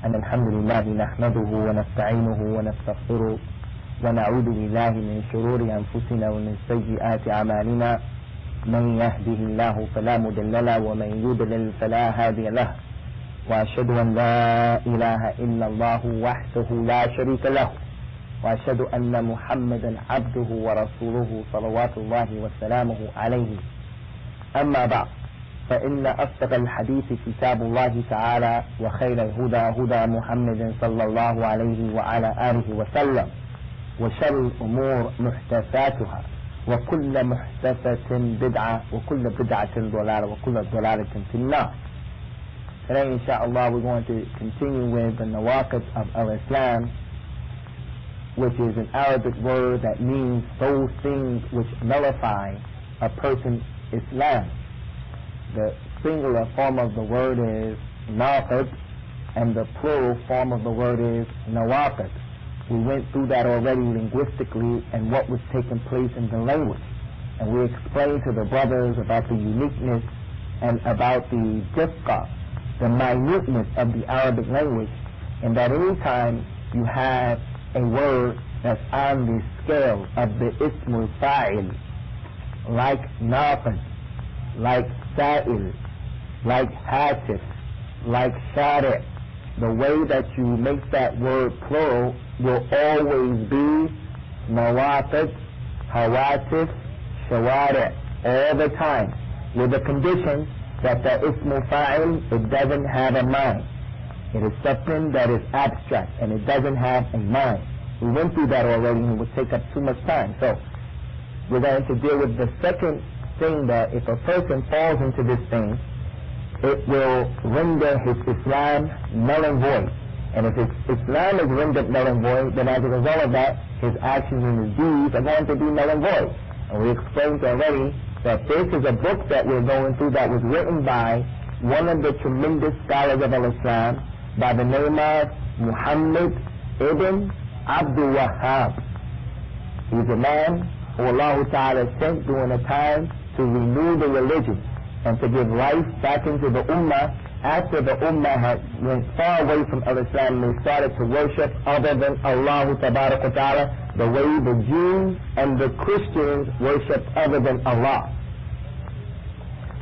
أن الحمد لله نحمده ونستعينه ونستغفره ونعوذ بالله من شرور أنفسنا ومن سيئات أعمالنا من يهده الله فلا مضل له ومن يضلل فلا هادي له وأشهد أن لا إله إلا الله وحده لا شريك له وأشهد أن محمدا عبده ورسوله صلوات الله وسلامه عليه. أما بعد، فإن أصدق الحديث كتاب الله تعالى وخير الهدى هدى محمد صلى الله عليه وعلى آله وسلم وشر الأمور محدثاتها وكل محدثة بدعة وكل بدعة ضلالة وكل ضلالة في النار. Today, inshallah, we're going to continue with the nawaqid of al-Islam, which is an Arabic word that means those things which nullify a person's Islam. The singular form of the word is naqid, and the plural form of the word is nawaqid. We went through that already linguistically and what was taking place in the language. And we explained to the brothers about the uniqueness and about the difqa, the minuteness of the Arabic language, and that any time you have a word that's on the scale of the ismul fa'il, like naqid, like sa'il, like hatif, like shari', the way that you make that word plural will always be nawaqid, hawatif, shawari', all the time, with the condition that the ismul fa'il, it doesn't have a mind. It is something that is abstract and it doesn't have a mind. We went through that already and it would take up too much time. So we're going to deal with the second thing, that if a person falls into this thing, it will render his Islam null and void. And if his Islam is rendered null and void, then as a result of that, his actions and his deeds are going to be null and void. And we explained already that this is a book that we're going through that was written by one of the tremendous scholars of al-Islam by the name of Muhammad ibn Abdul Wahhab. He's a man who Allah Ta'ala sent during a time to renew the religion and to give life back into the Ummah after the Ummah had went far away from al-Islam and they started to worship other than Allah Ta'ala, the way the Jews and the Christians worship other than Allah.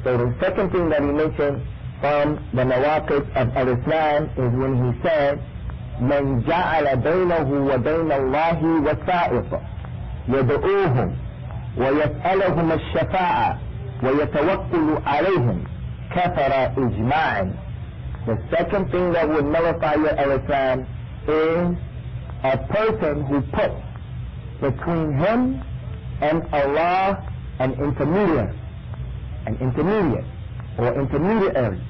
So the second thing that he mentioned from the nawaqid of al-Islam is when he said, من جعل بينه وبين الله وسائط يدعوهم ويسألهم الشفاعة ويتوكل عليهم كفر إجماعا. The second thing that would nullify your al-Islam is a person who puts between him and Allah an intermediate or intermediary,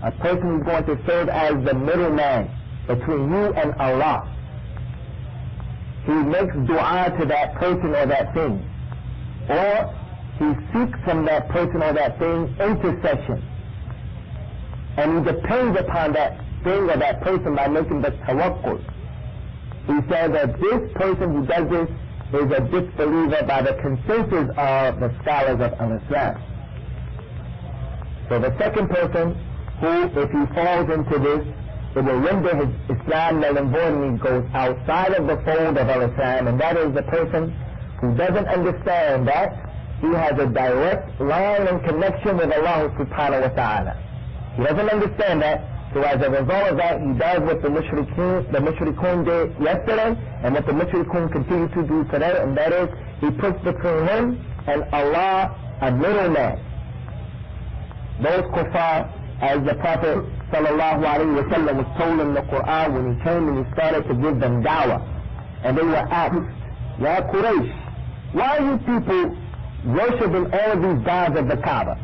a person who's going to serve as the middleman between you and Allah. He makes dua to that person or that thing, or he seeks from that person or that thing intercession, and he depends upon that thing or that person by making the tawakkul. He said that this person who does this is a disbeliever by the consensus of the scholars of al-Islam. So the second person who, if he falls into this, it will render his Islam null and void and he goes outside of the fold of al-Islam, and that is the person who doesn't understand that he has a direct line and connection with Allah subhanahu wa ta'ala. He doesn't understand that, so as a result of that, he does what the mushrikun did yesterday and what the mushrikun continue to do today, and that is he puts between him and Allah a middleman. Those kuffar, as the Prophet sallallahu alayhi wa sallam was told in the Qur'an when he came and he started to give them da'wah, and they were asked, Ya Quraysh, why are you people worshiping all of these gods of the Kaaba?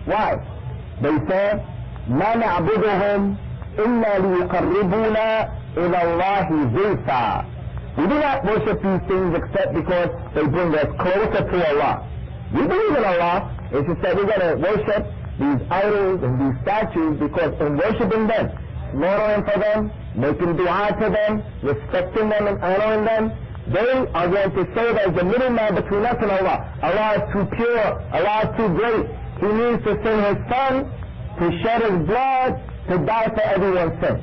Why? They said, مَا نَعْبُدُهُمْ إِلَّا لِيُقَرِّبُونَا إِلَى اللَّهِ زُلْفَى. We do not worship these things except because they bring us closer to Allah. We believe in Allah, it's just that we're going to worship these idols and these statues because in worshiping them, slaughtering for them, making dua to them, respecting them and honoring them, they are going to serve as the middleman between us and Allah. Allah is too pure, Allah is too great. He needs to send His Son to shed His blood to die for everyone's sin.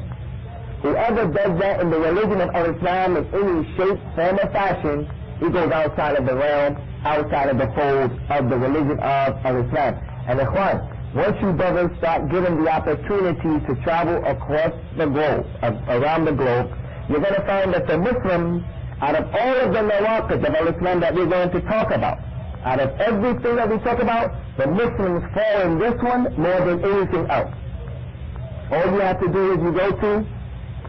Whoever does that in the religion of Islam in any shape, form, or fashion, he goes outside of the realm, outside of the fold of the religion of Islam. And Ikhwan, once you brothers start given the opportunity to travel across the globe, around the globe, you're going to find that the Muslims, out of all of the nawaqid of Islam that we're going to talk about, out of everything that we talk about, the Muslims fall in this one more than anything else. All you have to do is you go to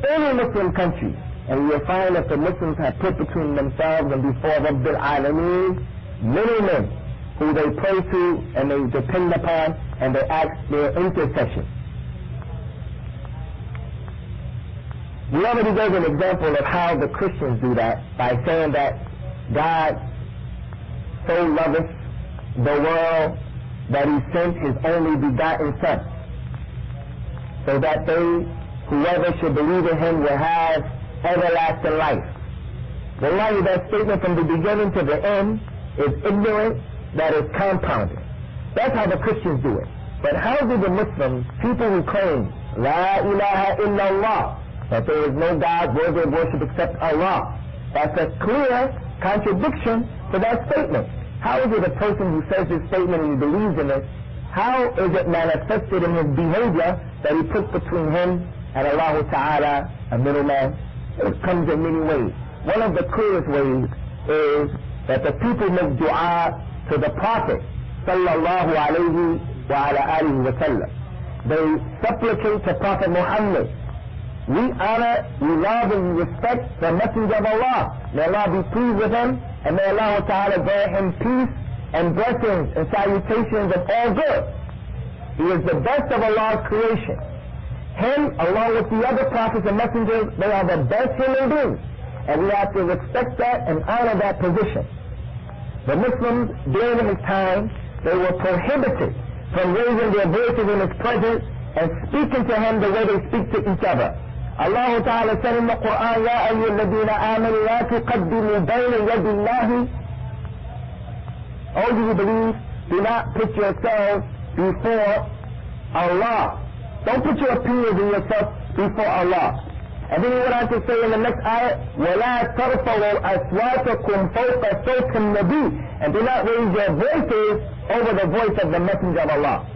any Muslim country, and you'll find that the Muslims have put between themselves and before Rabbil Alameen many men who they pray to and they depend upon and they ask their intercession. We already gave an example of how the Christians do that by saying that God so loveth the world that he sent his only begotten Son, so that whoever should believe in him will have everlasting life. Wallahi, that statement from the beginning to the end is ignorant, that is compounded. That's how the Christians do it. But how do the Muslims, people who claim La ilaha illallah, that there is no God worthy of worship except Allah, that's a clear contradiction to that statement. How is it a person who says this statement and he believes in it, how is it manifested in his behavior that he puts between him and Allah Ta'ala, a middleman? It comes in many ways. One of the clearest ways is that the people make dua to the Prophet sallallahu alayhi wa ala alihi wa sallam. They supplicate to Prophet Muhammad. We honor, we love, and we respect the Messenger of Allah. May Allah be pleased with him, and may Allah Ta'ala grant him peace and blessings and salutations of all good. He is the best of Allah's creation. Him, along with the other prophets and messengers, they are the best human beings. And we have to respect that and honor that position. The Muslims, during his time, they were prohibited from raising their voices in his presence and speaking to him the way they speak to each other. Allah Ta'ala said in the Qur'an, يَا أَيُّهَا الَّذِينَ آمَنُوا لَا تُقَدِّمُوا بَيْنَ يَدِ اللَّهِ. All you who believe, do not put yourselves before Allah. Don't put your opinions in yourself before Allah. And then he went on to say in the next ayat, وَلَا تَرْفَعُوا أَصْوَاتَكُمْ فَوْقَ صَوْتِ النَّبِيِّ. And do not raise your voices over the voice of the Messenger of Allah.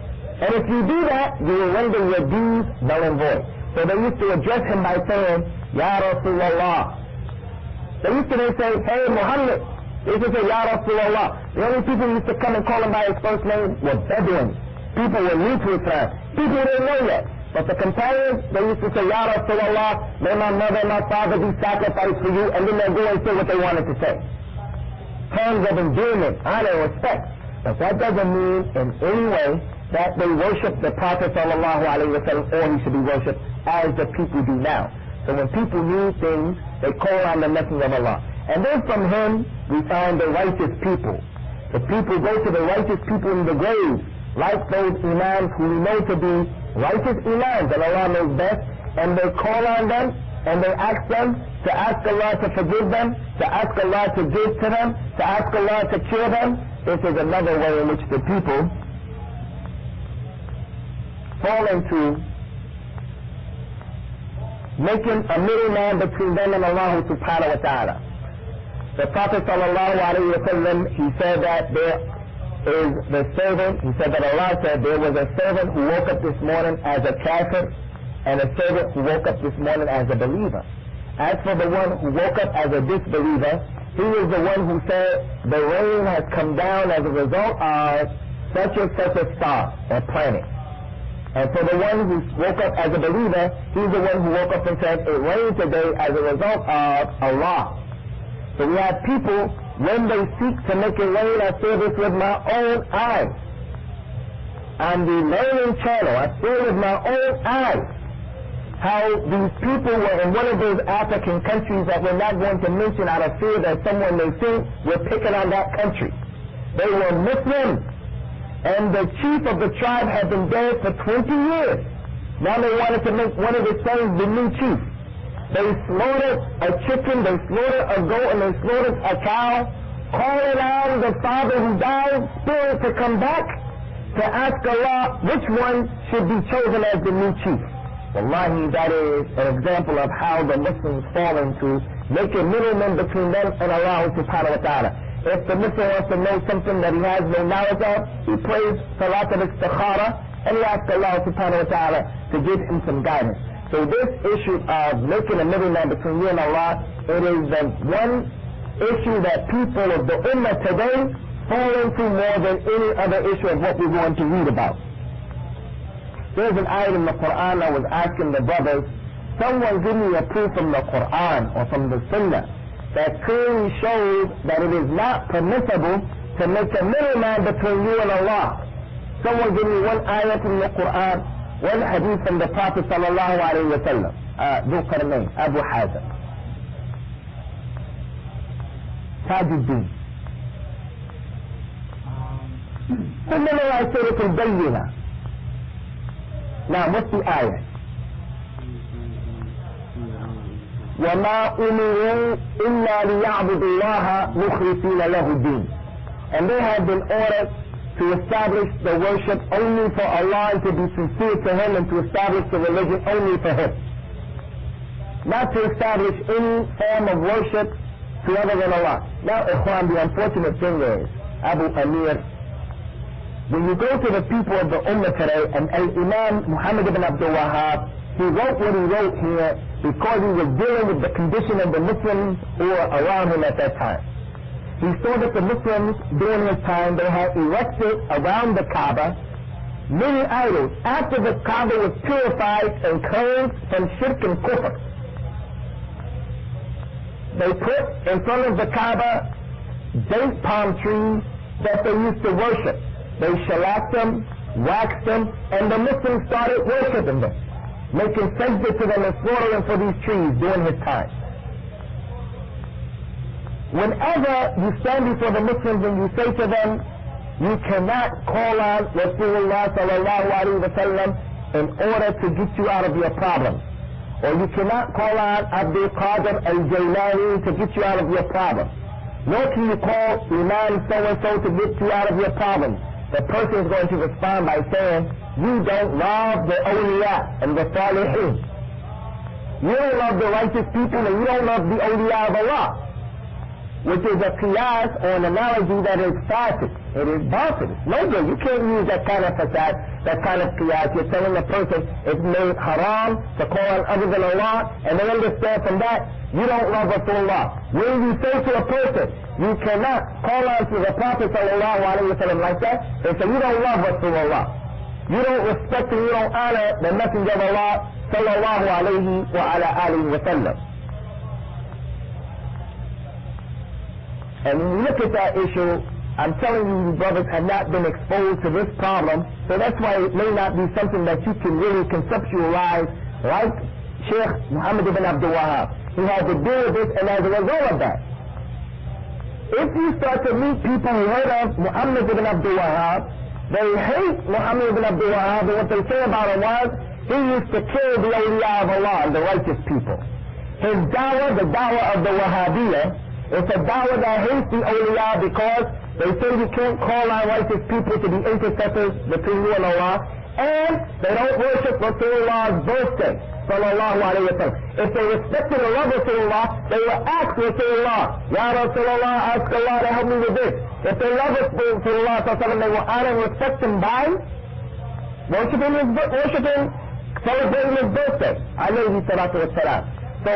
And if you do that, you will render your deeds null and void. So they used to address him by saying, Ya Rasulullah. They used to then say, hey Muhammad. They used to say, Ya Rasulullah. The only people who used to come and call him by his first name were Bedouins. People were new to Islam. People didn't know yet. But the companions, they used to say, Ya Rasulullah, may my mother and my father be sacrificed for you, and then they'd go and say what they wanted to say. Terms of endearment, honor, and respect. But that doesn't mean in any way that they worship the Prophet sallallahu alaihi wasallam, or he should be worshipped as the people do now. So when people need things, they call on the Messenger of Allah. And then from him, we find the righteous people. The people go to the righteous people in the grave, like those imams who we know to be righteous imams that Allah knows best, and they call on them, and they ask them to ask Allah to forgive them, to ask Allah to give to them, to ask Allah to cure them. This is another way in which the people fall into making a middleman between them and Allah subhanahu wa ta'ala. The Prophet sallallahu alayhi wa sallam, he said that there is the servant, he said that Allah said there was a servant who woke up this morning as a kafir and a servant who woke up this morning as a believer. As for the one who woke up as a disbeliever, he is the one who said the rain has come down as a result of such and such a star or planet. And for the one who woke up as a believer, he's the one who woke up and said, it rained today as a result of Allah. So we have people, when they seek to make it rain, I saw this with my own eyes. On the learning channel, I saw with my own eyes how these people were in one of those African countries that we're not going to mention out of fear that someone may think we're picking on that country. They were Muslims. And the chief of the tribe had been dead for 20 years. Now they wanted to make one of his sons the new chief. They slaughtered a chicken, they slaughtered a goat, and they slaughtered a cow, calling on the father who died, spirit to come back to ask Allah which one should be chosen as the new chief. Wallahi, that is an example of how the Muslims fall into making middlemen between them and Allah subhanahu wa ta'ala. If the Muslim wants to know something that he has no knowledge of, he prays Salat al-Istikhara and he asks Allah subhanahu wa ta'ala to give him some guidance. So this issue of making a middleman between you and Allah, it is the one issue that people of the Ummah today fall into more than any other issue of what we're going to read about. There's an ayah in the Qur'an. I was asking the brothers, someone give me a proof from the Qur'an or from the Sunnah that clearly shows that it is not permissible to make a middleman between you and Allah. Someone give me one ayah from the Qur'an, one hadith from the Prophet sallallahu alayhi wa sallam. Dhul Qarnayn, Abu Hazm. Tajuddin. Who memorized Surah Al-Bayyinah? Now, what's the ayah? وَمَا أُمِرُوا إِلَّا لِيَعْبُدُوا اللَّهَ مُخْلِصِينَ لَهُ الدِّينَ. And they have been ordered to establish the worship only for Allah and to be sincere to Him and to establish the religion only for Him. Not to establish any form of worship to other than Allah. Now, Ikhwan, the unfortunate thing is, Abu Amir, when you go to the people of the Ummah today, and Imam Muhammad ibn Abdul Wahhab, he wrote what he wrote here because he was dealing with the condition of the Muslims who were around him at that time. He saw that the Muslims during his time, they had erected around the Kaaba many idols after the Kaaba was purified and cleansed from shirk and kufr. They put in front of the Kaaba date palm trees that they used to worship. They shellacked them, waxed them, and the Muslims started worshiping them, making sajda to them and slaughtering for these trees during his time. Whenever you stand before the Muslims and you say to them, you cannot call on Rasulullah sallallahu alaihi wasallam in order to get you out of your problems, or you cannot call on Abdul Qadir al-Jailani to get you out of your problems, nor can you call Imam so-and-so to get you out of your problems. The person is going to respond by saying, you don't love the awliya and the salihin. You don't love the righteous people and you don't love the awliya of Allah, which is a qiyas or an analogy that is fasid. It is batil. No good. You can't use that kind of fasad, that kind of qiyas. You're telling the person it's made haram to call on other than Allah, and they understand from that you don't love Rasulullah. When you say to a person, you cannot call on to the Prophet sallallahu alaihi wasallam like that, they say you don't love Rasulullah. You don't respect and you don't honor the Messenger of Allah sallallahu alaihi wa ala alihi wa sallam. And when you look at that issue, I'm telling you, you brothers have not been exposed to this problem, so that's why it may not be something that you can really conceptualize like Sheikh Muhammad ibn Abdul Wahhab. He had to deal with this, and as a result of that, if you start to meet people who heard of Muhammad ibn Abdul Wahhab, they hate Muhammad ibn Abdul Wahhab, and what they say about him was, he used to kill the awliya of Allah, the righteous people. His da'wah, the da'wah of the Wahhabiyah, it's a da'wah that hates the awliya because they say you can't call on righteous people to be intercessors between you and Allah, and they don't worship Rasulullah's birthday, sallallahu alayhi wa sallam. If they respected and loved Rasulullah, they would ask Rasulullah, Ya Rasulullah, ask Allah to help me with this. If they love Rasulullah sallallahu alayhi wa sallam, they will honor and respect him by worshiping, celebrating his birthday, alayhi salatu wa salam. So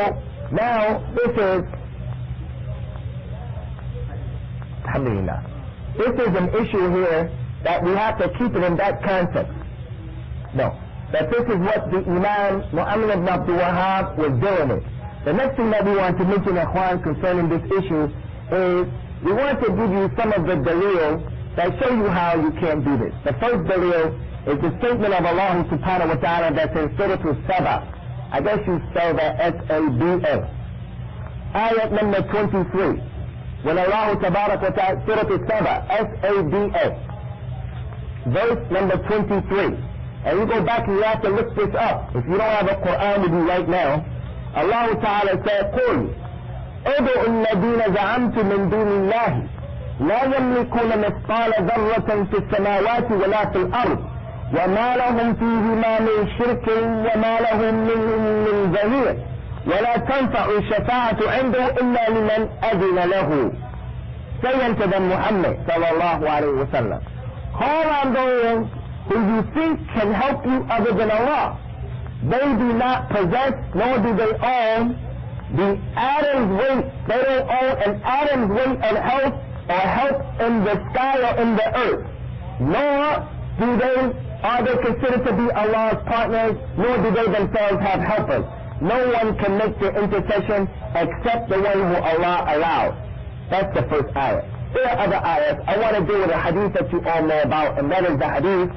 now this is, alhamdulillah, this is an issue here that we have to keep it in that context. No, that this is what the Imam Muhammad ibn Abdul Wahhab was dealing with. The next thing that we want to mention, Ikhwan, concerning this issue is we want to give you some of the dalil that show you how you can't do this. The first dalil is the statement of Allah subhanahu wa ta'ala that's in Surah Usamah. I guess you spell that S-A-B-A. Ayat number 23. When Allah tabarak wa ta'ala, Surah Usamah, S-A-B-A. Verse number 23. And you go back and you have to look this up. If you don't have a Qur'an with you right now, Allah Ta'ala said, قُلْ اُدْعُوا الَّذِينَ زَعَمْتُمْ مِنْ دُونِ اللَّهِ لَا يَمْلِكُونَ مِثْقَالَ ذَرَّةٍ فِي السَّمَاوَاتِ وَلَا فِي الْأَرْضِ وما لهم فيهما من شرك وما لهم من ظهير ولا تنفع الشفاعة عنده إلا لمن أذن له. Say unto them, Muhammad sallallahu alayhi wa sallam, call on those who you think can help you other than Allah. They do not possess, nor do they own the atom's weight. They don't own an atom's weight of health or help in the sky or in the earth. Nor are they considered to be Allah's partners, nor do they themselves have helpers. No one can make the intercession except the one who Allah allows. That's the first ayah. There are other ayahs. I want to deal with a hadith that you all know about, and that is the hadith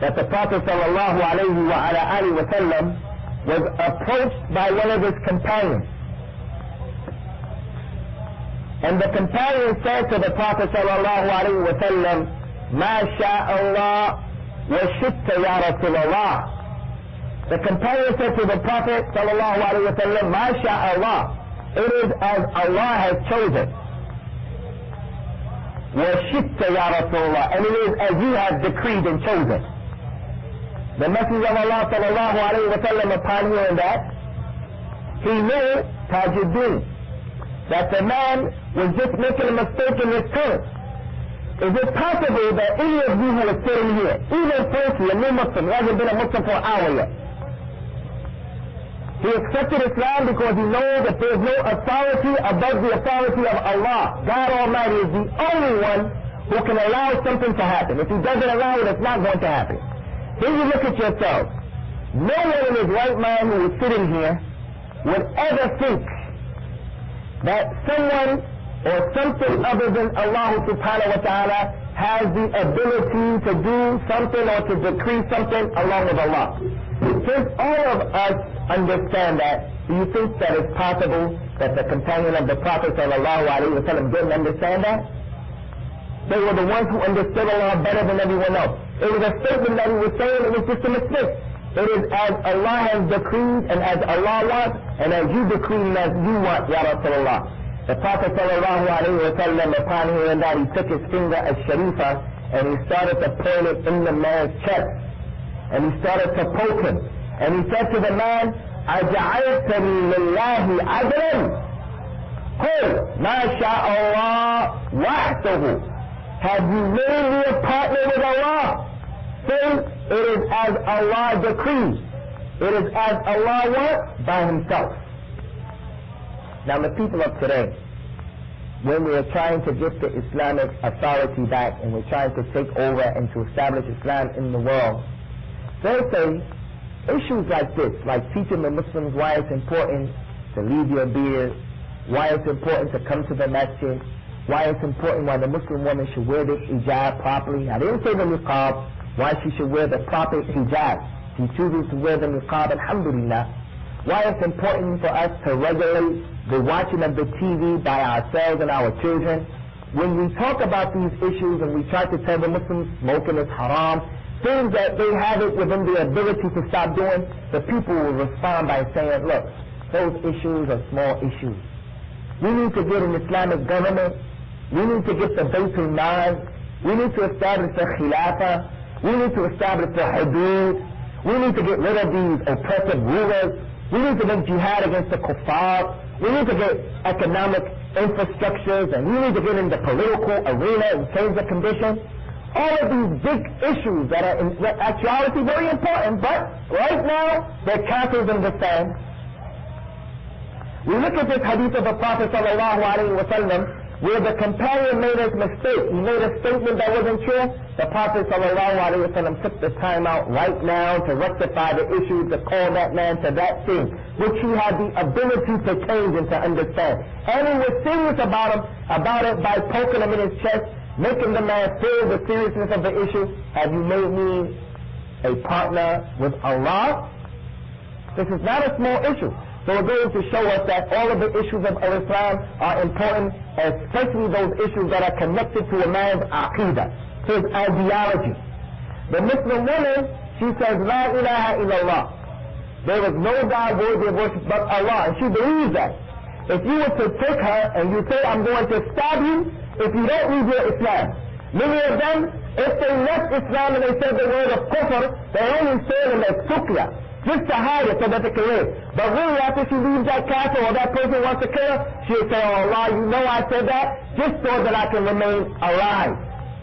that the Prophet sallallahu alayhi wa sallam was approached by one of his companions. And the companion said to the Prophet sallallahu alayhi wa sallam, Ma sha'Allah wa shitta ya Rasulallah. The companion said to the Prophet sallallahu alayhi wa sallam, Ma sha'Allah. It is as Allah has chosen. Wa shitta ya Rasulallah. And it is as you have decreed and chosen. The Messenger of Allah sallallahu alayhi wa sallam, upon hearing that, he knew Tajuddin, that the man was just making a mistake in his terms. Is it possible that any of you who are sitting here, even firstly a new Muslim, who hasn't been a Muslim for an hour yet, he accepted Islam because he knows that there is no authority above the authority of Allah. God Almighty is the only one who can allow something to happen. If He doesn't allow it, it's not going to happen. Then you look at yourself. No one in his right mind who is sitting here would ever think that someone or something other than Allah subhanahu wa ta'ala has the ability to do something or to decree something along with Allah. Since all of us understand that, do you think that it's possible that the companion of the Prophet sallallahu alayhi wa sallam didn't understand that? They were the ones who understood Allah better than everyone else. It was a statement that he was saying, it was just a mistake. It is as Allah has decreed and as Allah wants and as you decree and as you want, Ya Rasulullah. The Prophet sallallahu alayhi wa sallam, upon hearing that, he took his finger as Sharifa and he started to point it in the man's chest. And he started to poke him. And he said to the man, أَجَعَلْتَنِي لِلَّهِ عَدْلًا قُلْ مَا شَاءَ اللَّهُ وَحْدَهُ. Have you made me a partner with Allah? Say, it is as Allah decrees. It is as Allah wants by Himself. Now the people of today, when we are trying to get the Islamic authority back and we're trying to take over and to establish Islam in the world, they say issues like this, like teaching the Muslims why it's important to leave your beard, why it's important to come to the masjid, why it's important why the Muslim woman should wear this hijab properly. I didn't say the niqab, why she should wear the proper hijab. She chooses to wear the niqab, alhamdulillah. Why it's important for us to regulate the watching of the TV by ourselves and our children. When we talk about these issues and we try to tell the Muslims smoking is haram, things that they have it within their ability to stop doing, the people will respond by saying, look, those issues are small issues. We need to get an Islamic government. We need to get the Baytul Mal. We need to establish the Khilafah. We need to establish the Hudud. We need to get rid of these oppressive rulers. We need to make jihad against the kuffar. We need to get economic infrastructures, and we need to get in the political arena and change the conditions. All of these big issues that are in actuality very important, but right now they're castles in the sand. We look at this hadith of the Prophet sallallahu alaihi wasallam, where the companion made a mistake. He made a statement that wasn't true. The Prophet sallallahu alaihi wasallam took the time out right now to rectify the issue, to call that man to that thing, which he had the ability to change and to understand. And he was serious about it by poking him in his chest, making the man feel the seriousness of the issue. Have you made me a partner with Allah? This is not a small issue. So it goes to show us that all of the issues of Islam are important, especially those issues that are connected to a man's aqidah, his ideology. The Muslim woman, she says, La ilaha illallah. There is no God worthy of worship but Allah, and she believes that. If you were to take her and you say, I'm going to stab you if you don't leave your Islam. Many of them, If they left Islam and they said the word of kufr, they only said it as sukya, just to hide it so that they can live. But really, after she leaves that castle or that person wants to kill her, she'll say, oh Allah, you know I said that just so that I can remain alive.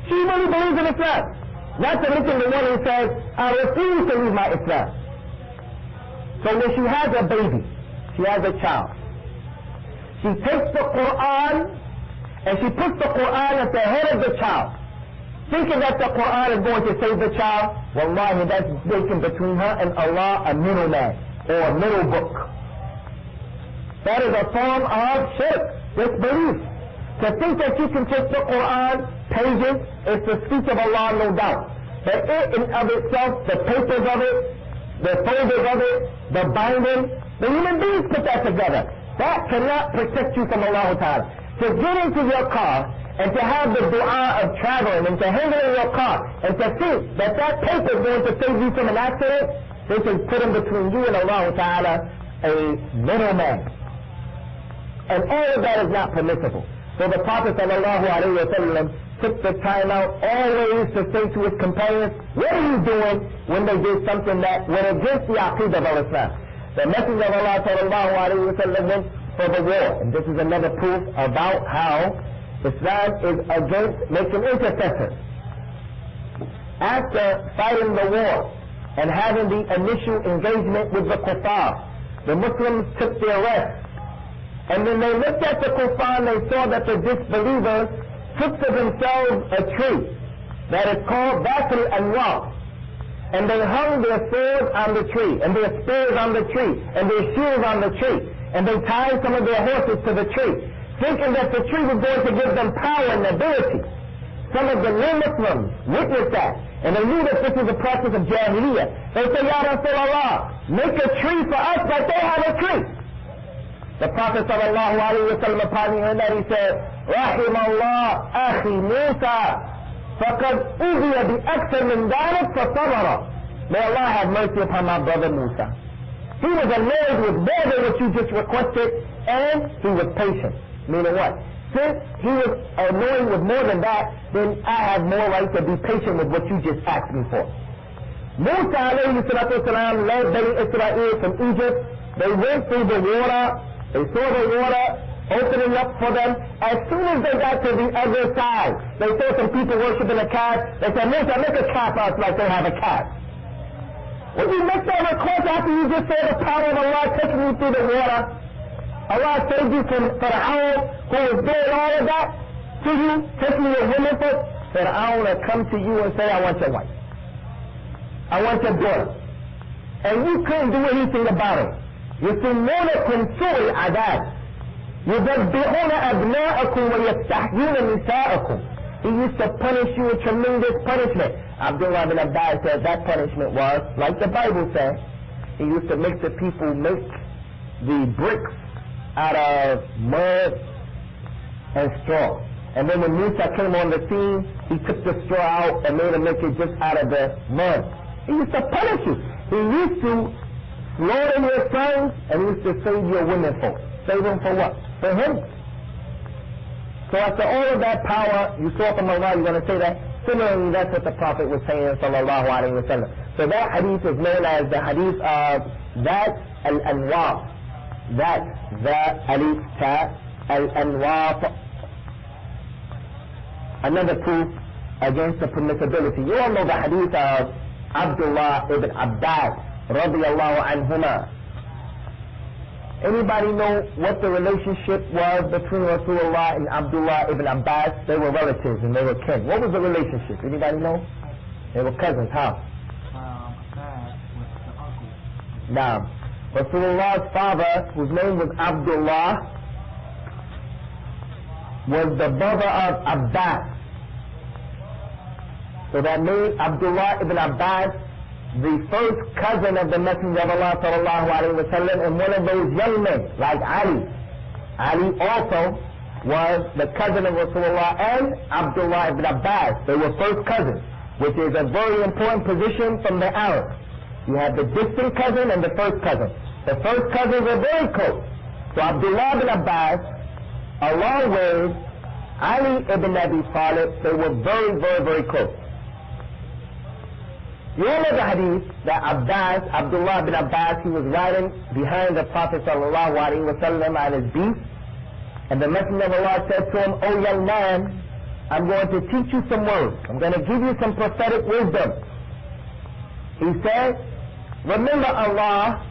She really believes in Islam. Not to mention the one who says, I refuse to leave my Islam. So when she has a baby, she has a child, she takes the Qur'an and she puts the Qur'an at the head of the child, thinking that the Qur'an is going to save the child. Wallahi, that's making between her and Allah a middleman, or a middle book. That is a form of shirk, disbelief. To think that you can take the Qur'an pages is the speech of Allah, no doubt. But it in of itself, the papers of it, the folders of it, the binding, the human beings put that together. That cannot protect you from Allah Ta'ala. To get into your car and to have the dua of traveling and to hang it in your car and to think that that paper is going to save you from an accident, this is putting between you and Allah Ta'ala a middleman. And all of that is not permissible. So the Prophet ﷺ took the time out always to say to his companions, what are you doing when they did something that went against the aqidah of Islam? The Messenger of Allah ﷺ went for the war. And this is another proof about how Islam is against making intercessors. After fighting the war and having the initial engagement with the kuffar, the Muslims took their rest. And when they looked at the kuffar, they saw that the disbelievers took to themselves a tree that is called Batul Anwar. And they hung their swords on the tree, and their spears on the tree, and their shields on the tree. And they tied some of their horses to the tree, thinking that the tree was going to give them power and ability. Some of the non-Muslims witnessed that, and they knew that this was a practice of Jahiliyyah. They said, Ya Rasulullah, make a tree for us like they have a tree. The Prophet sallallahu alayhi wa sallam, upon hearing that, he said, Rahim Allah, Akhi Musa, faqad uziya bi akthar min dhalik fa sabara. May Allah have mercy upon my brother Musa. He was annoyed with more than what you just requested, and he was patient. Meaning what? Since he was annoyed with more than that, then I have more right to be patient with what you just asked me for. Musa alayhi salatu wasalam led Bani Israel from Egypt. They went through the water. They saw the water opening up for them. As soon as they got to the other side, they saw some people worshiping a calf. They said, Musa, make a calf out like they have a calf. When you make that request after you just saw the power of Allah taking you through the water, Allah saved you from Fir'aun, who was doing all of that to you, taking your women for Fir'aun will come to you and say, I want your wife. I want your daughter. And you couldn't do anything about it. يسمونكم سوء العذاب يذبحون أبناءكم ويستحيون نساءكم. He used to punish you with tremendous punishment. Abdullah bin Abbas said that punishment was, like the Bible says, he used to make the people make the bricks out of mud and straw. And then when Musa came on the scene, he took the straw out and made him make it just out of the mud. He used to punish you. He used to slaughter your sons, and he used to save your women folks. Save them for what? For him. So after all of that power you saw from Allah, you're going to say that? Similarly, that's what the Prophet was saying, sallallahu alayhi wa sallam. So that hadith is known as the hadith of That al-Anwar. That, the alif ta al-Anwar. Another proof against the permissibility. You all know the hadith of Abdullah ibn Abbas radiyallahu anhuma. Anybody know what the relationship was between Rasulullah and Abdullah ibn Abbas? They were relatives and they were kin. What was the relationship? Anybody know? They were cousins. How? Abbas was the uncle. Now, Rasulullah's father, whose name was Abdullah, was the brother of Abbas. So that made Abdullah ibn Abbas the first cousin of the Messenger of Allah sallallahu alayhi wa sallam, and one of those young men like Ali. Ali also was the cousin of Rasulullah and Abdullah ibn Abbas. They were first cousins, which is a very important position from the Arabs. You have the distant cousin and the first cousin. The first cousins are very close. So Abdullah ibn Abbas, along with Ali ibn Abi Talib, they were very, very, very close. You all know the hadith that Abdullah bin Abbas, he was riding behind the Prophet sallallahu alaihi wasallam on his beast, and the Messenger of Allah said to him, "Oh young man, I'm going to teach you some words. I'm going to give you some prophetic wisdom." He said, "Remember Allah,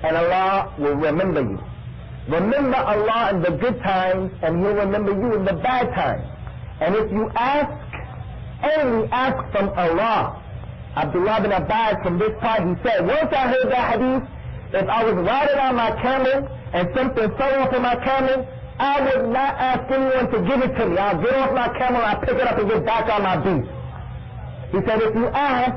and Allah will remember you. Remember Allah in the good times, and He'll remember you in the bad times. And if you ask, only ask from Allah." Abdullah bin Abbas, from this part, he said, once I heard that hadith, if I was riding on my camel and something fell off of my camel, I would not ask anyone to give it to me. I'll get off my camel, I'll pick it up and get back on my beast. He said, if you ask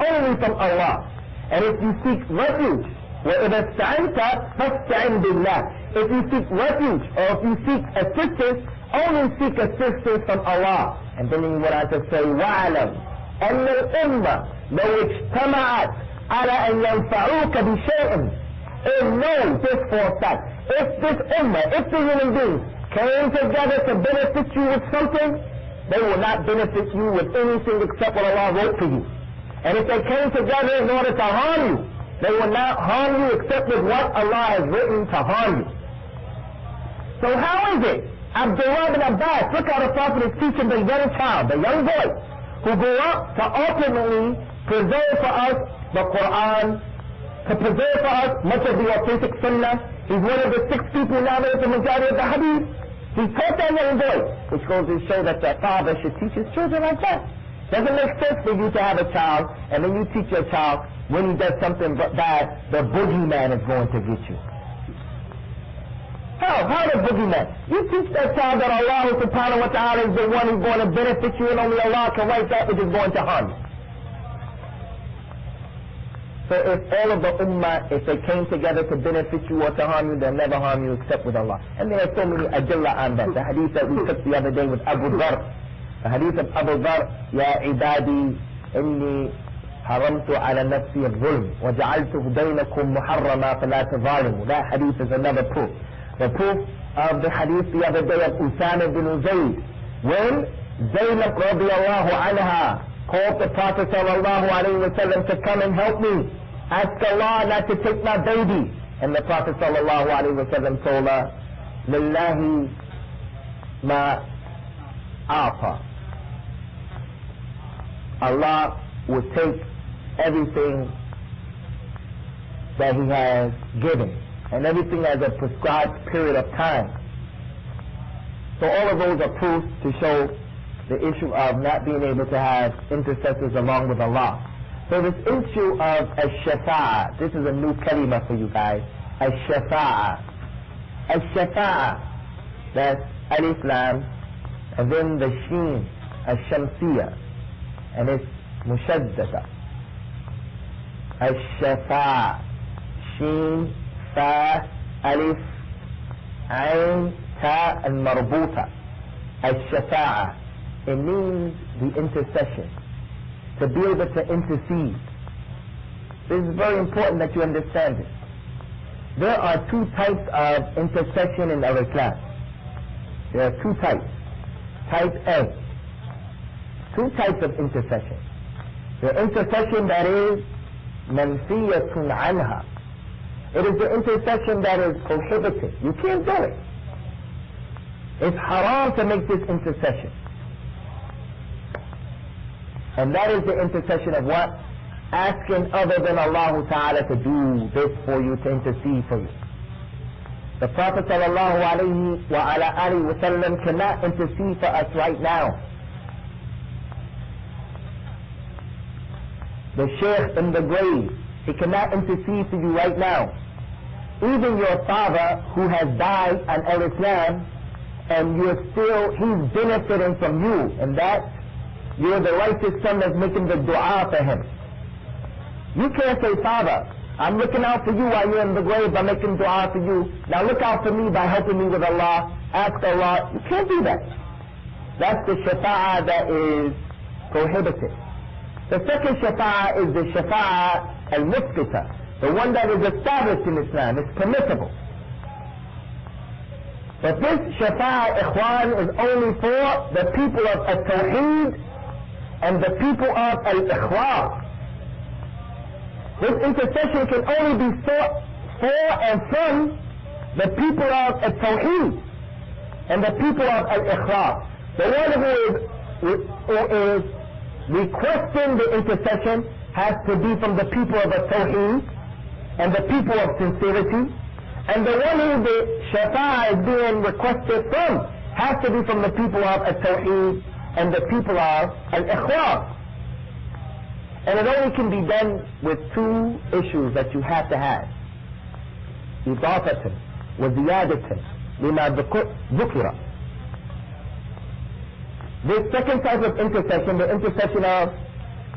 only from Allah. And if you seek refuge, وَإِذَا اسْتَعِنْتَ فَاسْتَعِنْ بِاللَّهِ. If you seek refuge or if you seek assistance, only seek assistance from Allah. And then he went on to say, وَعَلَمْ أن الأمة لو اجتمعت على أن ينفعوك بشيء. And know this for a fact. If this ummah, if the human beings came together to benefit you with something, they will not benefit you with anything except what Allah wrote for you. And if they came together in order to harm you, they will not harm you except with what Allah has written to harm you. So how is it? Abdullah bin Abbas, look how the Prophet is teaching the young child, the young boy, who grew up to ultimately preserve for us the Qur'an, to preserve for us much of the authentic Sunnah. He's one of the 6 people now that is the majority of the Hadith. He taught that young boy, which goes to show that the father should teach his children like that. Doesn't make sense for you to have a child, and then you teach your child when he does something bad, the boogeyman is going to get you. How the boogeyman? You teach that child that Allah subhanahu wa ta'ala is the one who's going to benefit you, and only Allah can write that which is going to harm you. So if all of the ummah, if they came together to benefit you or to harm you, they'll never harm you except with Allah. And there are so many adillah on that. The hadith that we took the other day with Abu Dhar, the hadith of Abu Dhar, Ya ibadi, inni haramtu ala nafsi al-zulm, wa ja'altuhu baynakum muharrama fala tazalimu. That hadith is another proof. The proof of the hadith the other day of Usamah bin Zayd, when Zaynab radiallahu anha called the Prophet sallallahu alayhi wa sallam to come and help me, ask Allah not to take my baby. And the Prophet sallallahu alayhi wa sallam told her, Lillahi ma a'ta. Allah will take everything that He has given, and everything has a prescribed period of time. So all of those are proofs to show the issue of not being able to have intercessors along with Allah. So this issue of ash-shafa'ah, this is a new kalima for you guys. Ash-shafa'ah. Ash-shafa'ah, that's al-Islam, and then the sheen, ash-shamsiyah, and it's mushaddada. Ash-shafa'ah, sheen, fa, alif, ayn, ta, and marbuta. Ash-shafa'ah. It means the intercession, to be able to intercede. This is very important that you understand it. There are 2 types of intercession in our class. There are 2 types. Type A. 2 types of intercession. The intercession that is manfiyatun anha. It is the intercession that is prohibited. You can't do it. It's haram to make this intercession. And that is the intercession of what? Asking other than Allah Ta'ala to do this for you, to intercede for you. The Prophet sallallahu alayhi wa ala alihi wa sallam cannot intercede for us right now. The Shaykh in the grave, he cannot intercede for you right now. Even your father who has died on al-Islam, and he's benefiting from you, and that you're the righteous son that's making the dua for him. You can't say, Father, I'm looking out for you while you're in the grave by making dua for you. Now look out for me by helping me with Allah. Ask Allah. You can't do that. That's the shafa'ah that is prohibited. The second shafa'ah is the shafa'ah al-musqita, the one that is established in Islam. It's permissible. But this shafa'ah, ikhwan, is only for the people of at-tawheed and the people of al-ikhlas. This intercession can only be sought for and from the people of al-tawheed and the people of al-ikhlas. The one who is requesting the intercession has to be from the people of al-tawheed and the people of sincerity, and the one who the shafa'ah is being requested from has to be from the people of al-tawheed and the people of al-ikhlas. And it only can be done with two issues that you have to have. إضافة وزيادة لما ذكر. This second type of intercession, the intercession of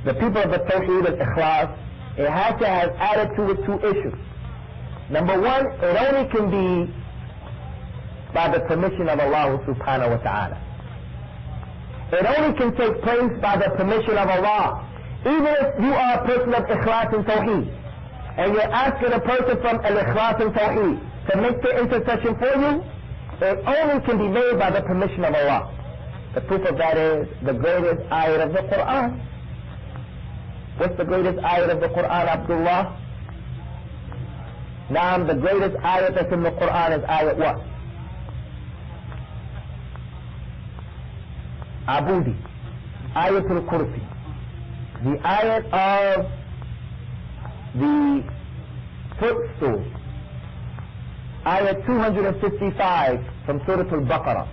the people of the Tawheed and Ikhlas, it has to have added to it two issues. Number one, it only can be by the permission of Allah subhanahu wa ta'ala. It only can take place by the permission of Allah. Even if you are a person of Ikhlas and Tawheed, and you're asking a person from Al-Ikhlas and Tawheed to make the intercession for you, it only can be made by the permission of Allah. The proof of that is the greatest ayat of the Qur'an. What's the greatest ayat of the Qur'an, Abdullah? Naam, the greatest ayat that's in the Qur'an is ayat what? Abudi. Ayatul Kursi. The ayat of the footstool. Ayat 255 from Surah Al-Baqarah.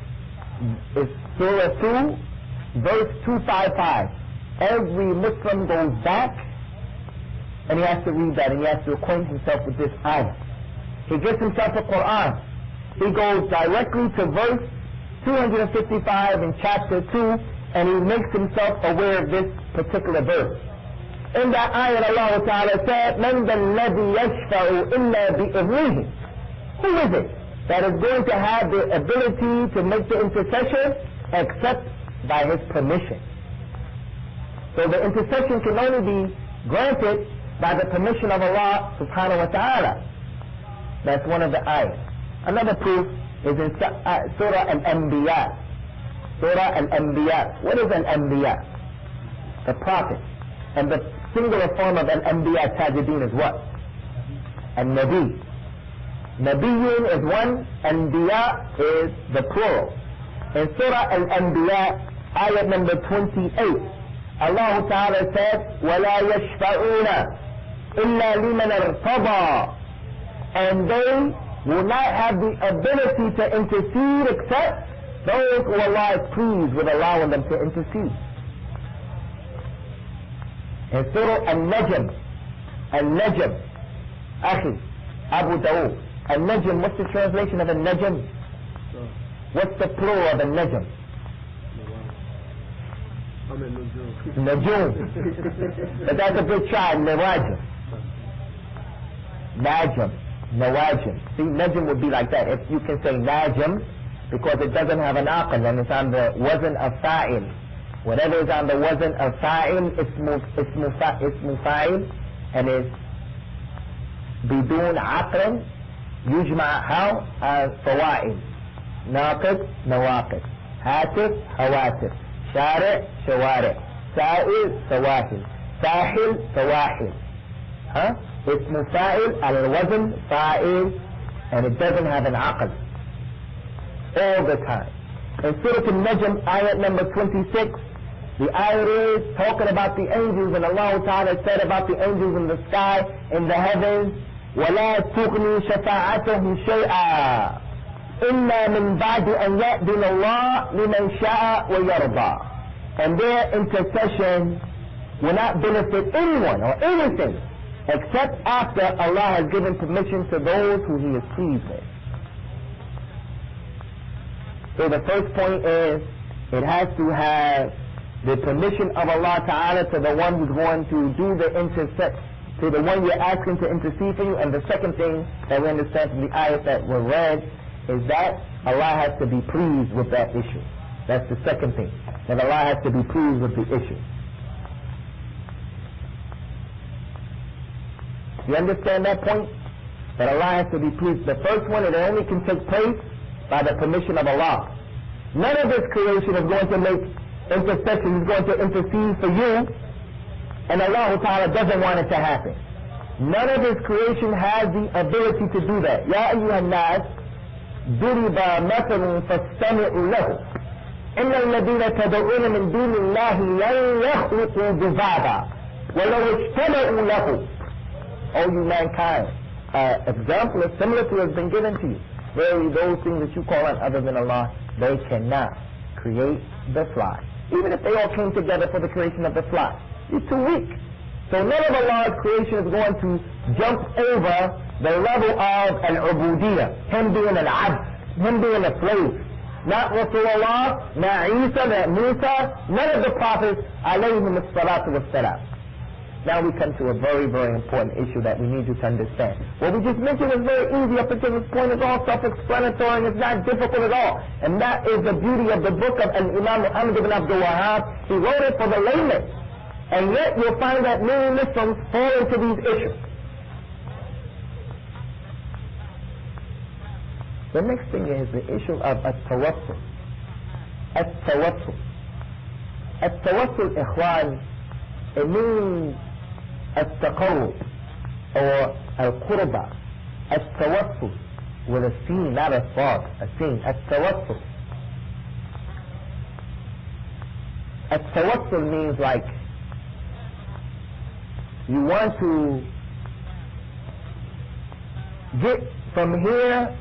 It's Surah 2, verse 255. Every Muslim goes back and he has to read that, and he has to acquaint himself with this ayah. He gets himself a Qur'an. He goes directly to verse 255 in chapter 2, and he makes himself aware of this particular verse. In that ayah, Allah Ta'ala said, مَنْ ذَا الَّذِي يَشْفَعُ إِلَّا بِإِذْنِهِ. Who is it that is going to have the ability to make the intercession except by his permission? So the intercession can only be granted by the permission of Allah subhanahu wa ta'ala. That's one of the ayahs. Another proof is in Surah Al-Anbiya. Surah Al-Anbiya. What is Al-Anbiya? The prophet. And the singular form of Al-Anbiya Tajideen is what? Al-Nabi. Nabiyyun is one, Anbiya is the plural. In Surah Al-Anbiya, ayat number 28, Allah Ta'ala said, وَلَا يَشْفَعُونَ إِلَّا لِمَنْ ارْتَضَى. And they will not have the ability to intercede except those who Allah is pleased with allowing them to intercede. In Surah Al-Najm, Al-Najm, Akhi, Abu Dawood, Al-Najm, what's the translation of Al-Najm? What's the plural of Al-Najm? Najum. But that's a good try, Nawajim. Najm, Nawajim. See, Najm would be like that. If you can say Najm, because it doesn't have an aql and it's on the wazn of fa'il. Whatever is on the wazn of fa'il, it's mufa'il, and it's bidun aql, yujma' how? Fawa'il. Naqid, nawaqid. Hatif, hawatif. Shari', shawari'. Sa'il, sawahil. Sahil, sawahil. Huh? It's mufa'il, al-wazn, fa'il, and it doesn't have an aql. All the time. In Surah Al-Najm, ayat number 26, the ayat is talking about the angels, and Allah Ta'ala said about the angels in the sky, in the heavens, وَلَا تُغْنِي شَفَاعَتُهُمْ شَيْئًا إِلَّا مِنْ بَعْدِ أَنْ يَأْذِنَ اللَّهُ لِمَنْ شَاءَ وَيَرْضَى. And their intercession will not benefit anyone or anything except after Allah has given permission to those who He is pleased with. So the first point is, it has to have the permission of Allah Ta'ala to the one who's going to do the intercession, to the one you're asking to intercede for you. And the second thing that we understand from the ayat that were read is that Allah has to be pleased with that issue. That's the second thing, that Allah has to be pleased with the issue. You understand that point? That Allah has to be pleased. The first one, it only can take place by the permission of Allah. None of His creation is going to make intercession. He's going to intercede for you, and Allah Ta'ala doesn't want it to happen. None of His creation has the ability to do that. يَا أَيُّهَا النَّاسِ ضُرِبَ مَثَلٌ فَاسْتَمِعُوا لَهُ إِنَّ الَّذِينَ تَدْعُونَ مِن دُونِ اللَّهِ لَن يَخْلُقُوا ذُبَابًا وَلَوْ اجْتَمَعُوا لَهُ. O you mankind, example is similar to has been given to you. Verily, those things that you call on other than Allah, they cannot create the fly. Even if they all came together for the creation of the fly, you're too weak. So none of Allah's creation is going to jump over the level of al-ubudiyyah, Him being an abd, Him being a slave. Not Rasulullah, not Isa, not Musa, none of the prophets, alayhim as-salatu was-salam. Now we come to a very, very important issue that we need you to understand. What we just mentioned is very easy up until this point. It's all self-explanatory and it's not difficult at all. And that is the beauty of the book of Imam Muhammad ibn Abdul Wahhab. He wrote it for the layman. And yet you'll find that many Muslims fall into these issues. The next thing is the issue of at-tawassul. At-tawassul. At-tawassul, ikhwan, it means التقرب or القربة. التوسل with a sin, not a thought, a sin. التوسل. التوسل means like you want to get from here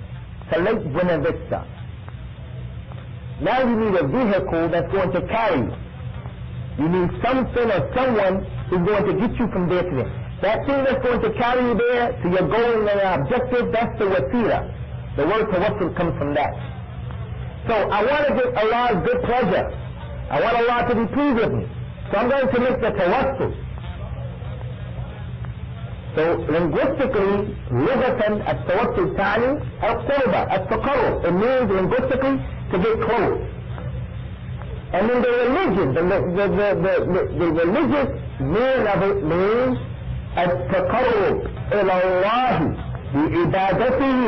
to Lake Buena Vista. Now you need a vehicle that's going to carry you. You need something or someone who's going to get you from there to there. That thing that's going to carry you there to your goal and your objective, that's the wasila. The word tawassul comes from that. So I want to get Allah's good pleasure. I want Allah to be pleased with me. So I'm going to make the tawassul. So linguistically, lugatan, at-tawassul ta'ani, al-qurba, at-taqarrub. It means linguistically to get close. And in the religion, the religious meaning of it means التقرب إلى الله بعبادته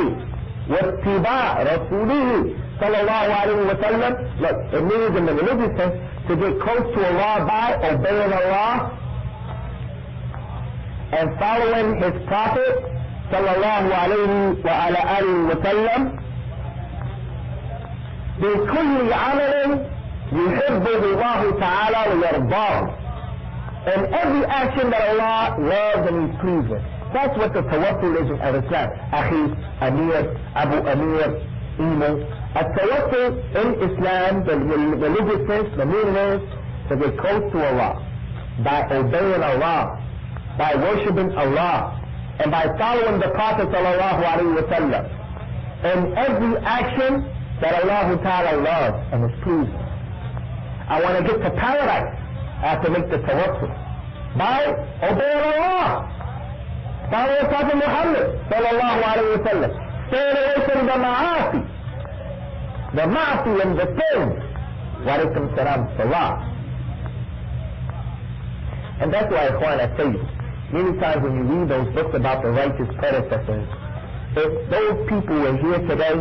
واتباع رسوله صلى الله عليه وسلم. Look, it means in the religious sense to get close to Allah by obeying Allah and following His Prophet صلى الله عليه وعلى آله وسلم بكل عمل يحبه الله تعالى ويرضاه. And every action that Allah loves and He's pleased with. That's what the tawassul is of Islam. Akhi, Amir, Abu Amir, Imo. A tawassul in Islam, the religious sense, the meaning is to get close to Allah by obeying Allah, by worshiping Allah, and by following the Prophet sallallahu alaihi wasallam. And every action that Allah Ta'ala loves and is pleased with. I want to get to paradise. I have to make the tawassul by obeying Allah, following Prophet Muhammad sallallahu alaihi wasallam, staying away from the ma'asi and the sins. Wa alaikum salam salah. And that's why, ikhwan, I tell you, many times when you read those books about the righteous predecessors, if those people were here today,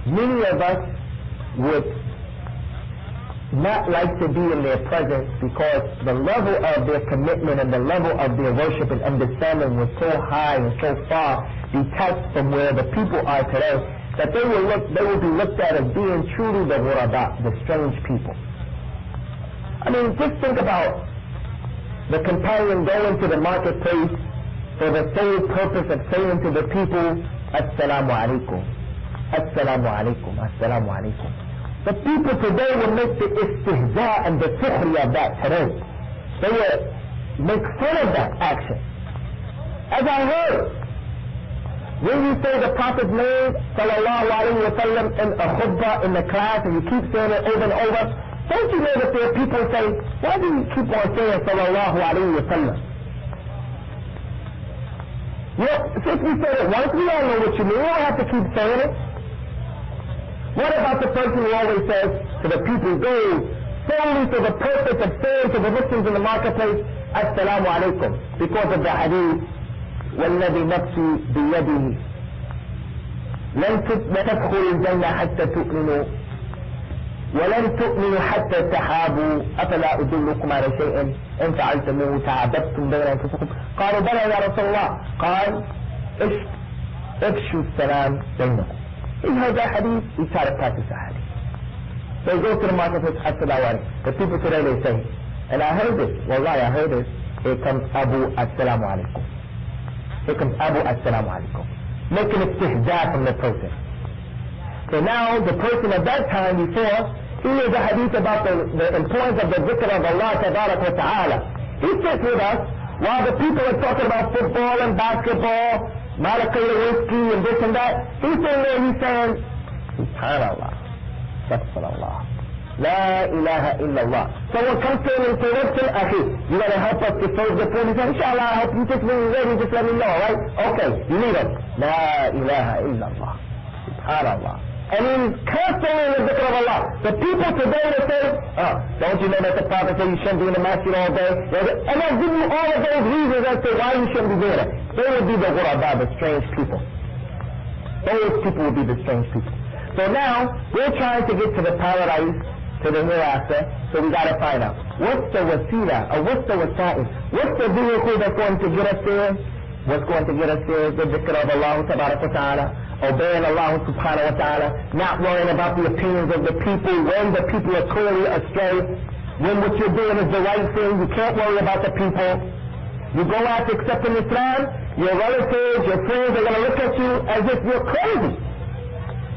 many of us would not like to be in their presence because the level of their commitment and the level of their worship and understanding was so high and so far detached from where the people are today that they will be looked at as being truly the ghuraba, the strange people. I mean, just think about the companion going to the marketplace for the sole purpose of saying to the people, Assalamu alaikum, Assalamu alaikum, Assalamu alaikum. The people today will make the istihza and the sukhri of that today. They will make fun of that action. As I heard, when you say the Prophet's name, sallallahu alayhi wa sallam, in a khutbah in the class, and you keep saying it over and over, don't you know that there are people who say, why do you keep on saying sallallahu alayhi wa sallam? You know, since we said it once, we all know what you mean. We don't have to keep saying it. What about the person who always says to the people, go solely for the purpose of saying to the Muslims in the marketplace, Assalamu alaikum, because of the hadith, وَالَّذِي نَفْسِي بِيَدِهِ لَنْ تَدْخُلُوا الْجَنَّةَ حَتَّى تُؤْمِنُوا ولن تؤمنوا حتى تحابوا أفلا أدلكم على شيء إن فعلتموه تعبدتم بين أنفسكم قالوا بلى يا رسول الله قال افشوا السلام بينكم. In heard that hadith, we try to practice that hadith. They go to the marketplace, the people today they say, and I heard this, wallahi I heard this, here comes Abu Assalamu Alaikum. Here comes Abu Assalamu Alaikum. Making a istihza from the person. So now the person at that time before, he hears a hadith about the importance of the dhikr of Allah Ta'ala. He sits with us while the people are talking about football and basketball, Malakaita whiskey and this and that. He's sitting there and he's saying, Subhanallah, Astaghfirullah, La ilaha illallah. Someone comes to him and says, listen, Akhi, you got to help us to serve the food. He says, Inshallah, I hope you just when you're ready, just let me know, right? Okay, you need us. La ilaha illallah. Subhanallah. And he's constantly in the dhikr of Allah. The people today that say, don't you know that the Prophet said you shouldn't be in the masjid all day? And I'll give you all of those reasons as to why you shouldn't be doing it. They would be the ghuraba, the strange people. Those people would be the strange people. So now, we're trying to get to the paradise, to the hereafter, so we got to find out. What's the wasila, or what's the wasa'il? What's the vehicle that's going to get us there? What's going to get us there is the dhikr of Allah Ta'ala, obeying Allah Subhanahu wa Ta'ala, not worrying about the opinions of the people when the people are clearly astray, when what you're doing is the right thing. You can't worry about the people. You go out to accept Islam, your relatives, your friends are going to look at you as if you're crazy.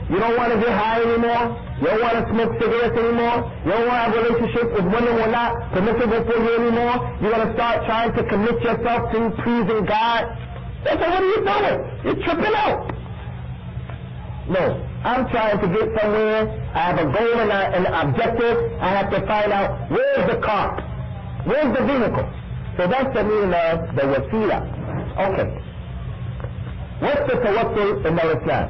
You don't want to get high anymore. You don't want to smoke cigarettes anymore. You don't want to have relationships with women who are not permissible for you anymore. You're going to start trying to commit yourself to pleasing God. They say, what are you doing? You're tripping out. No, I'm trying to get somewhere. I have a goal and an objective. I have to find out where's the car, where's the vehicle. So that's the meaning of the wasila. Okay. What's the tawassul in Islam?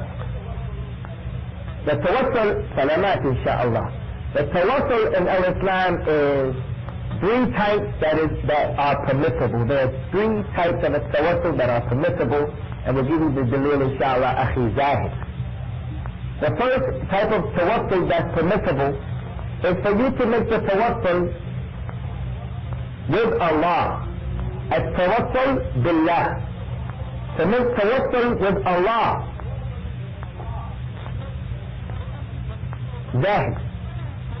The tawassul, salamat insha'Allah. The tawassul in Islam is three types that are permissible. There are three types of tawassul that are permissible, and we'll give you the dalil insha'Allah akhi zahid. The first type of tawassul that's permissible is for you to make the tawassul with Allah. At-tawassul billah. To make tawassul with Allah. Zahid.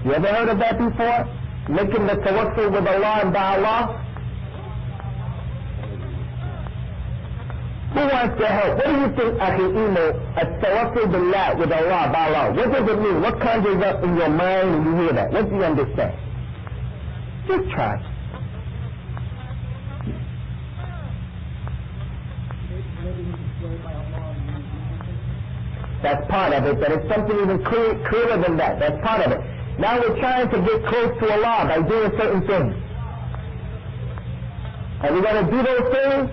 You ever heard of that before? Making the tawassul with Allah and by Allah? Who wants to help? What do you think, Akhi Imo, at-tawassul billah with Allah, by Allah? What does it mean? What conjures up in your mind when you hear that? What do you understand? Just try. That's part of it, but it's something even clearer than that. That's part of it. Now we're trying to get close to Allah by doing certain things. Are we going to do those things?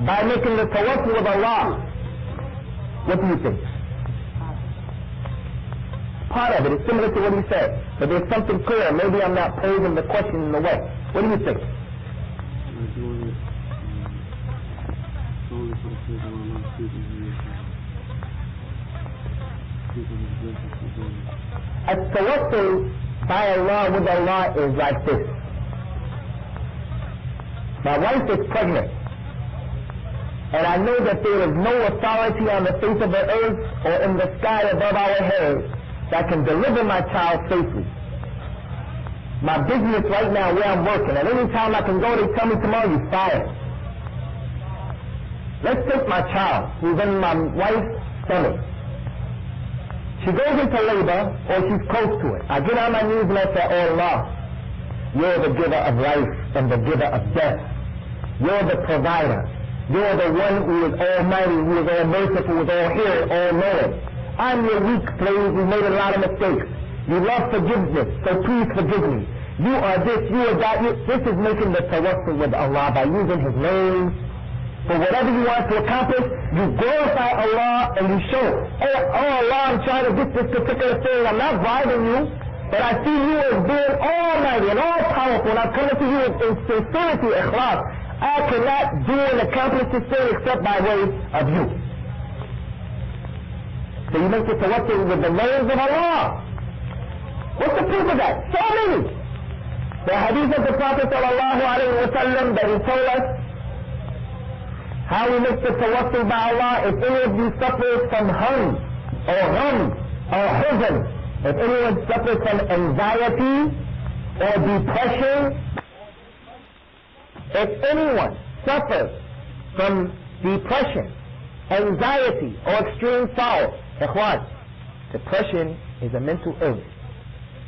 By making the tawassul with Allah. What do you think? Part of it is similar to what he said, but there's something clear. Maybe I'm not posing the question in the way. What do you think? At-tawassul by Allah with Allah is like this. My wife is pregnant, and I know that there is no authority on the face of the earth or in the sky above our heads that can deliver my child safely. My business right now, where I'm working, at any time I can go, they tell me tomorrow you're fired. Let's take my child, who's in my wife's stomach. She goes into labor, or she's close to it. I get on my knees and I say, oh Allah, you're the giver of life and the giver of death. You're the provider. You're the one who is almighty, who is all merciful, who is all hearing, all knowing. I'm your weak slave who made a lot of mistakes. You love forgiveness, so please forgive me. You are this, you are that. This is making the tawassul with Allah by using His name. For whatever you want to accomplish, you glorify Allah and you show, oh Allah, I'm trying to get this particular thing. I'm not bribing you, but I see you as being almighty and all powerful, and I'm coming to you in sincerity, ikhlas. I cannot do and accomplish this thing except by way of you. So you make the tawassul with the names of Allah. What's the proof of that? So many. The hadith of the Prophet ﷺ that he told us how we make the tawassul by Allah. If any of you suffers from hum or huzn, if anyone suffers from anxiety or depression, if anyone suffers from depression, anxiety or extreme sorrow, ikhwan, depression is a mental illness.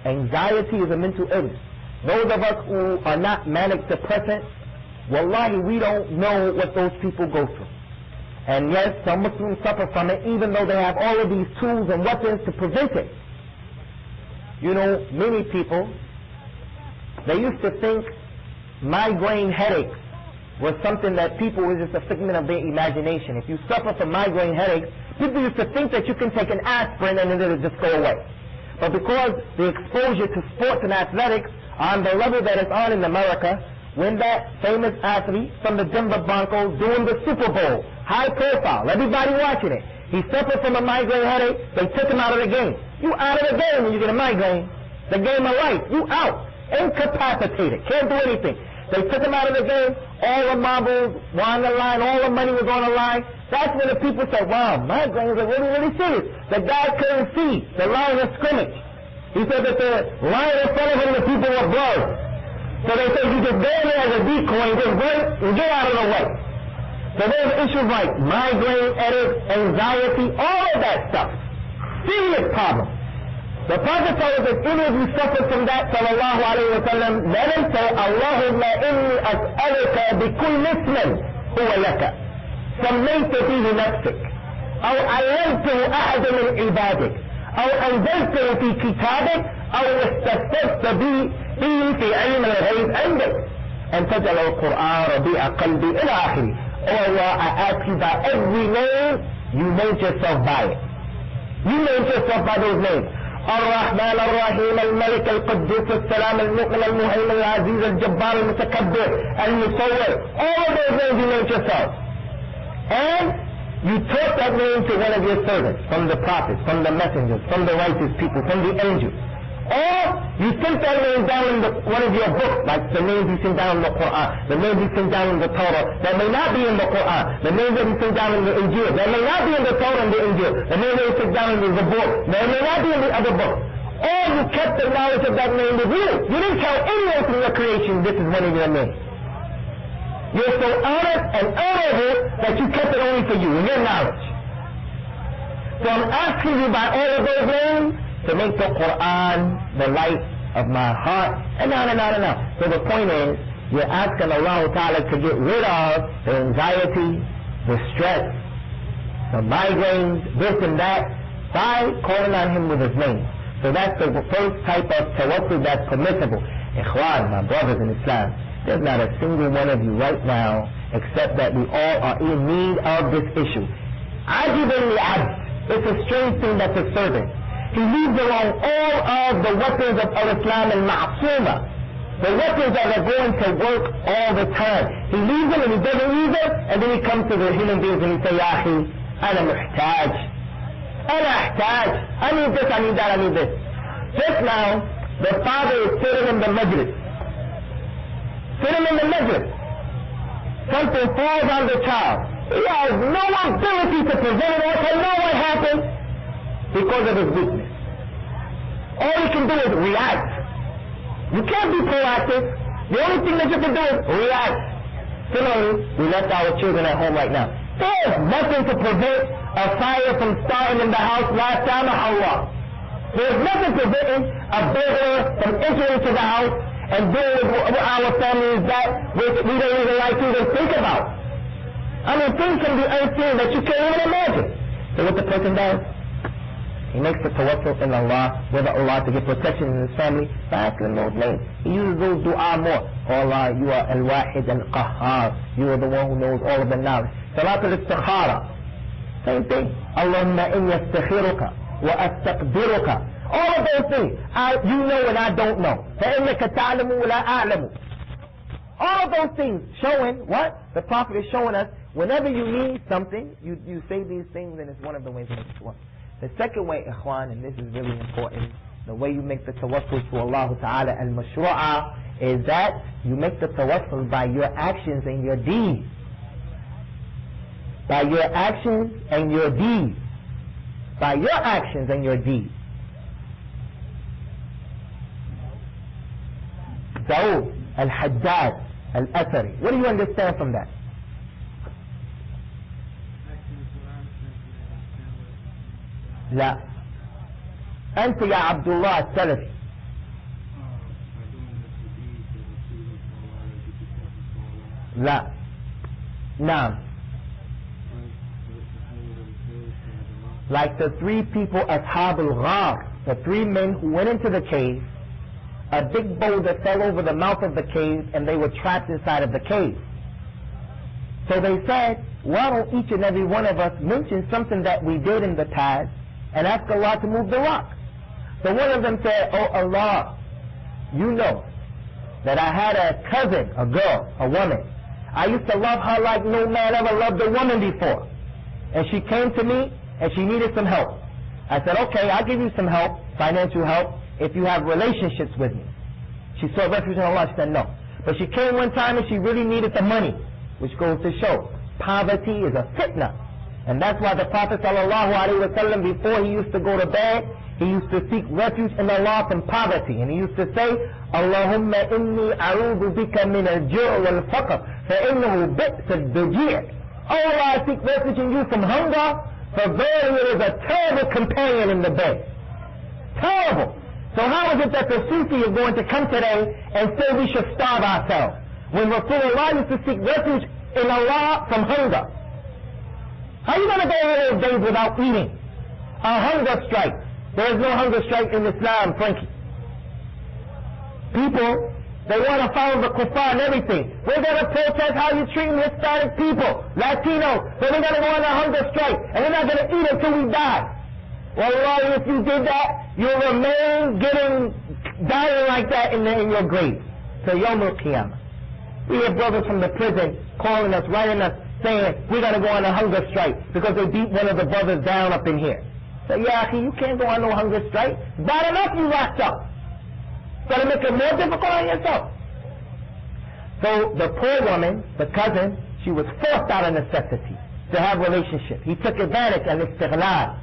Anxiety is a mental illness. Those of us who are not manic depressant, wallahi, we don't know what those people go through. And yes, some Muslims suffer from it, even though they have all of these tools and weapons to prevent it. You know, many people, they used to think migraine headaches was something that people was just a figment of their imagination. If you suffer from migraine headaches, people used to think that you can take an aspirin and it'll just go away. But because the exposure to sports and athletics on the level that it's on in America, when that famous athlete from the Denver Broncos doing the Super Bowl, high profile, everybody watching it, he suffered from a migraine headache, they took him out of the game. You out of the game when you get a migraine. The game of life, you out, incapacitated, can't do anything. They took him out of the game, all the marbles were on the line, all the money was on the line. That's when the people said, wow, migraines are really, really serious. The guy couldn't see the line of scrimmage. He said that the line in front of him, the people were blurred. So they said you just go in there as a decoy and just run and get out of the way. So there's issues like migraine, headache, anxiety, all of that stuff. Serious problem. The Prophet told us if any of you suffer from that, sallallahu alayhi wa sallam, let him say, Allahumma inni as'aluka bikulli ismin huwa laka, sammayta fihi nafsik, aw allamtahu ahadan min ibadik, aw anzaltahu fi kitabik, aw istaftarta bihi fi ilm al-ghayb indak, and taj'al al-Qur'an rabi'a qalbi ila akhiri. Oh Allah, I ask you by every name, you named yourself by it. You named yourself by those names. الرحمن الرحيم الملك القدوس السلام المؤمن المهيمن العزيز الجبار المتكبر المصور. All of those names you named yourself. And you taught that name to one of your servants, from the prophets, from the messengers, from the righteous people, from the angels. Or you sent that name down in one of your books, like the names you sent down in the Qur'an, the names you sent down in the Torah, that may not be in the Qur'an, the names that you sent down in the Injil, that may not be in the Torah and the Injil, the names that you sent down in the Zabur, that may not be in the other books. Or you kept the knowledge of that name with you. You didn't tell anyone from your creation this is one of your names. You're so honest and honorable that you kept it only for you and your knowledge. So I'm asking you by all of those names to make the Qur'an the light of my heart, and on and on and on. So the point is, you're asking Allah Ta'ala to get rid of the anxiety, the stress, the migraines, this and that, by calling on Him with His name. So that's the first type of tawassul that's permissible. Ikhwan, my brothers in Islam, there's not a single one of you right now, except that we all are in need of this issue. Ajibun li'abd. It's a strange thing that's a servant. He leaves alone all of the weapons of al-Islam and ma'asuma, the weapons that are going to work all the time. He leaves them and he doesn't use them, and then he comes to the human beings and he says, Ya akhi, ana muhtaj, I need this, I need that, I need this. Just now, the father is sitting in the majlis. Something falls on the child. He has no ability to prevent it or to know what happened, because of his weakness. All he can do is react. You can't be proactive. The only thing that you can do is react. Similarly, we left our children at home right now. There's nothing to prevent a fire from starting in the house last time of Allah. There's nothing preventing a burglar from entering into the house and doing what our family is that which we don't even like to even think about. I mean, things can be unseen that you can't even imagine. So what the person does, he makes the tawassul in Allah, whether Allah to get protection in his family, by asking those names. He uses those dua more. Oh Allah, you are al-wahid al-qahhar. You are the one who knows all of the knowledge. Salat al-istikhara. Same thing. Allahumma inni astakhiruka wa astaqdiruka. All of those things. You know and I don't know. فَإِنَّكَ تَعْلَمُ وَلَا أَعْلَمُ. All of those things showing what? The Prophet is showing us, whenever you need something, you say these things, and it's one of the ways in which it works. The second way, ikhwan, and this is really important, The way you make the tawassul to Allah Ta'ala al-mashru'a is that you make the tawassul by your actions and your deeds. By your actions and your deeds. By your actions and your deeds. Dawood al-Haddad al-Athari. What do you understand from that? لا أنت يا عبد الله السلفي. لا نعم. Like the three people أصحاب الغار, the three men who went into the cave, a big boulder fell over the mouth of the cave and they were trapped inside of the cave. So they said, why don't each and every one of us mention something that we did in the past and ask Allah to move the rock? So one of them said, oh Allah, you know that I had a cousin, a girl, a woman. I used to love her like no man ever loved a woman before. And she came to me and she needed some help. I said, okay, I'll give you some help, financial help, if you have relationships with me. She sought refuge in Allah. She said no. But she came one time and she really needed the money, which goes to show poverty is a fitna. And that's why the Prophet ﷺ, before he used to go to bed, he used to seek refuge in Allah from poverty. And he used to say, Allahumma inni a'udhu bika min al-ju' wal-faqr fa'innahu bi'sa al-duji'. Oh Allah, I seek refuge in you from hunger, for verily it is a terrible companion in the bed. Terrible. So how is it that the Sufi is going to come today and say we should starve ourselves, when Rasulullah used to seek refuge in Allah from hunger? How are you going to go all those days without eating? A hunger strike. There is no hunger strike in Islam, Frankie. People, they want to follow the kuffar and everything. We're going to protest how you treat Hispanic people, Latinos. So we're going to go on a hunger strike, and we're not going to eat until we die. Wallahi, if you did that, you'll remain dying like that in your grave. So Yawm al-Qiyamah. We have brothers from the prison calling us, writing us, saying we're going to go on a hunger strike because they beat one of the brothers down up in here. So yeah, you can't go on no hunger strike. Bad enough you locked up. Got to make it more difficult on yourself. So the poor woman, the cousin, she was forced out of necessity to have relationship. He took advantage of istighlal.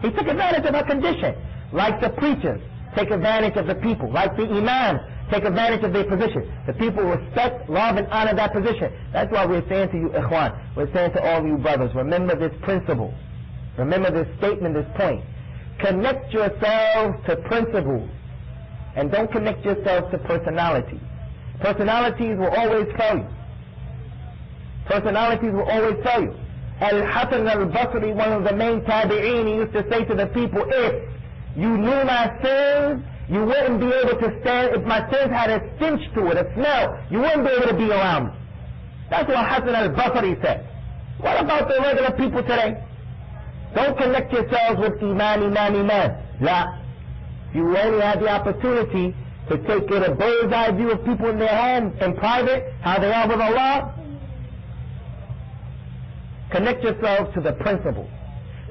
He took advantage of her condition. Like the preachers take advantage of the people. Like the imams take advantage of their position. The people respect, love, and honor that position. That's why we're saying to you, ikhwan, we're saying to all of you brothers, remember this principle. Remember this statement, this point. Connect yourselves to principles. And don't connect yourselves to personalities. Personalities will always fail you. Personalities will always fail you. Al-Hasan al-Basri, one of the main tabi'een, he used to say to the people, if you knew my sins, you wouldn't be able to stand. If my sins had a stench to it, a smell, you wouldn't be able to be around me. That's what Hasan al-Basri said. What about the regular people today? Don't connect yourselves with iman. La. You only have the opportunity to take a bird's eye view of people in their home, in private, how they are with Allah. Connect yourselves to the principles.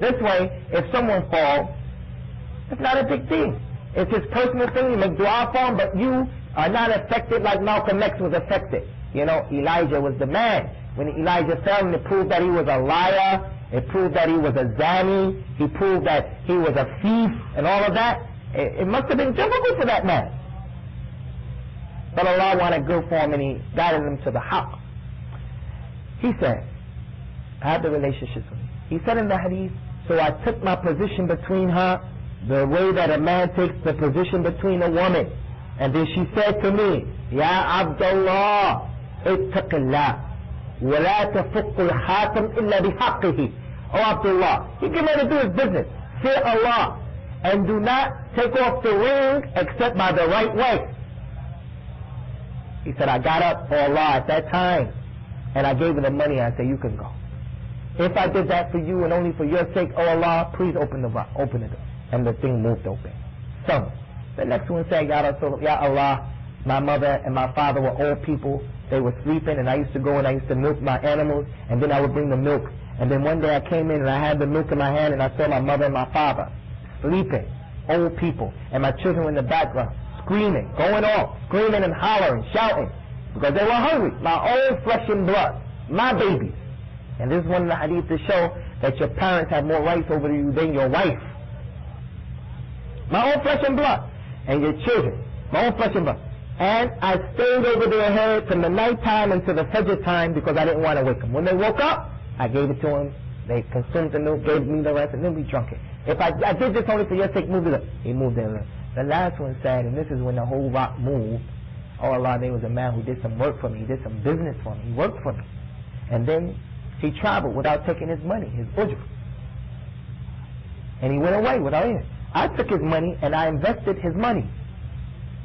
This way, if someone falls, it's not a big deal. It's his personal thing. You make dua for him, but you are not affected like Malcolm X was affected. You know, Elijah was the man. When Elijah fell, and it proved that he was a liar, it proved that he was a zani, he proved that he was a thief, and all of that. It must have been difficult for that man. But Allah wanted good for him, and He guided him to the haqq. He said, I had the relationship with me. He said in the hadith, so I took my position between her, the way that a man takes the position between a woman. And then she said to me, Ya Abdullah, ittaqillah, wa la tafukku al-khatam illa bihaqqihi. Oh Abdullah, he getting ready to do his business. Fear Allah, and do not take off the ring except by the right way. He said, I got up for Allah at that time, and I gave her the money. I said, you can go. If I did that for you and only for your sake, oh Allah, please open the door. And the thing moved open. So, the next one said, Ya Allah, my mother and my father were old people. They were sleeping, and I used to go and I used to milk my animals, and then I would bring the milk. And then one day I came in and I had the milk in my hand, and I saw my mother and my father sleeping. old people, and my children were in the background, screaming, going on, screaming and hollering, shouting, because they were hungry. My own flesh and blood, my babies. And this is one of the hadiths to show that your parents have more rights over you than your wife. My own flesh and blood, and your children, my own flesh and blood. And I stayed over their head from the night time until the Fajr time because I didn't want to wake them. When they woke up, I gave it to them. They consumed the milk, gave me the rest, and then we drunk it. If I did this only for your sake, move it up. He moved it up. The last one said, and this is when the whole rock moved, oh Allah, there was a man who did some work for me. He did some business for me. He worked for me. And then he traveled without taking his money, his ujr. And he went away without it. I took his money and I invested his money.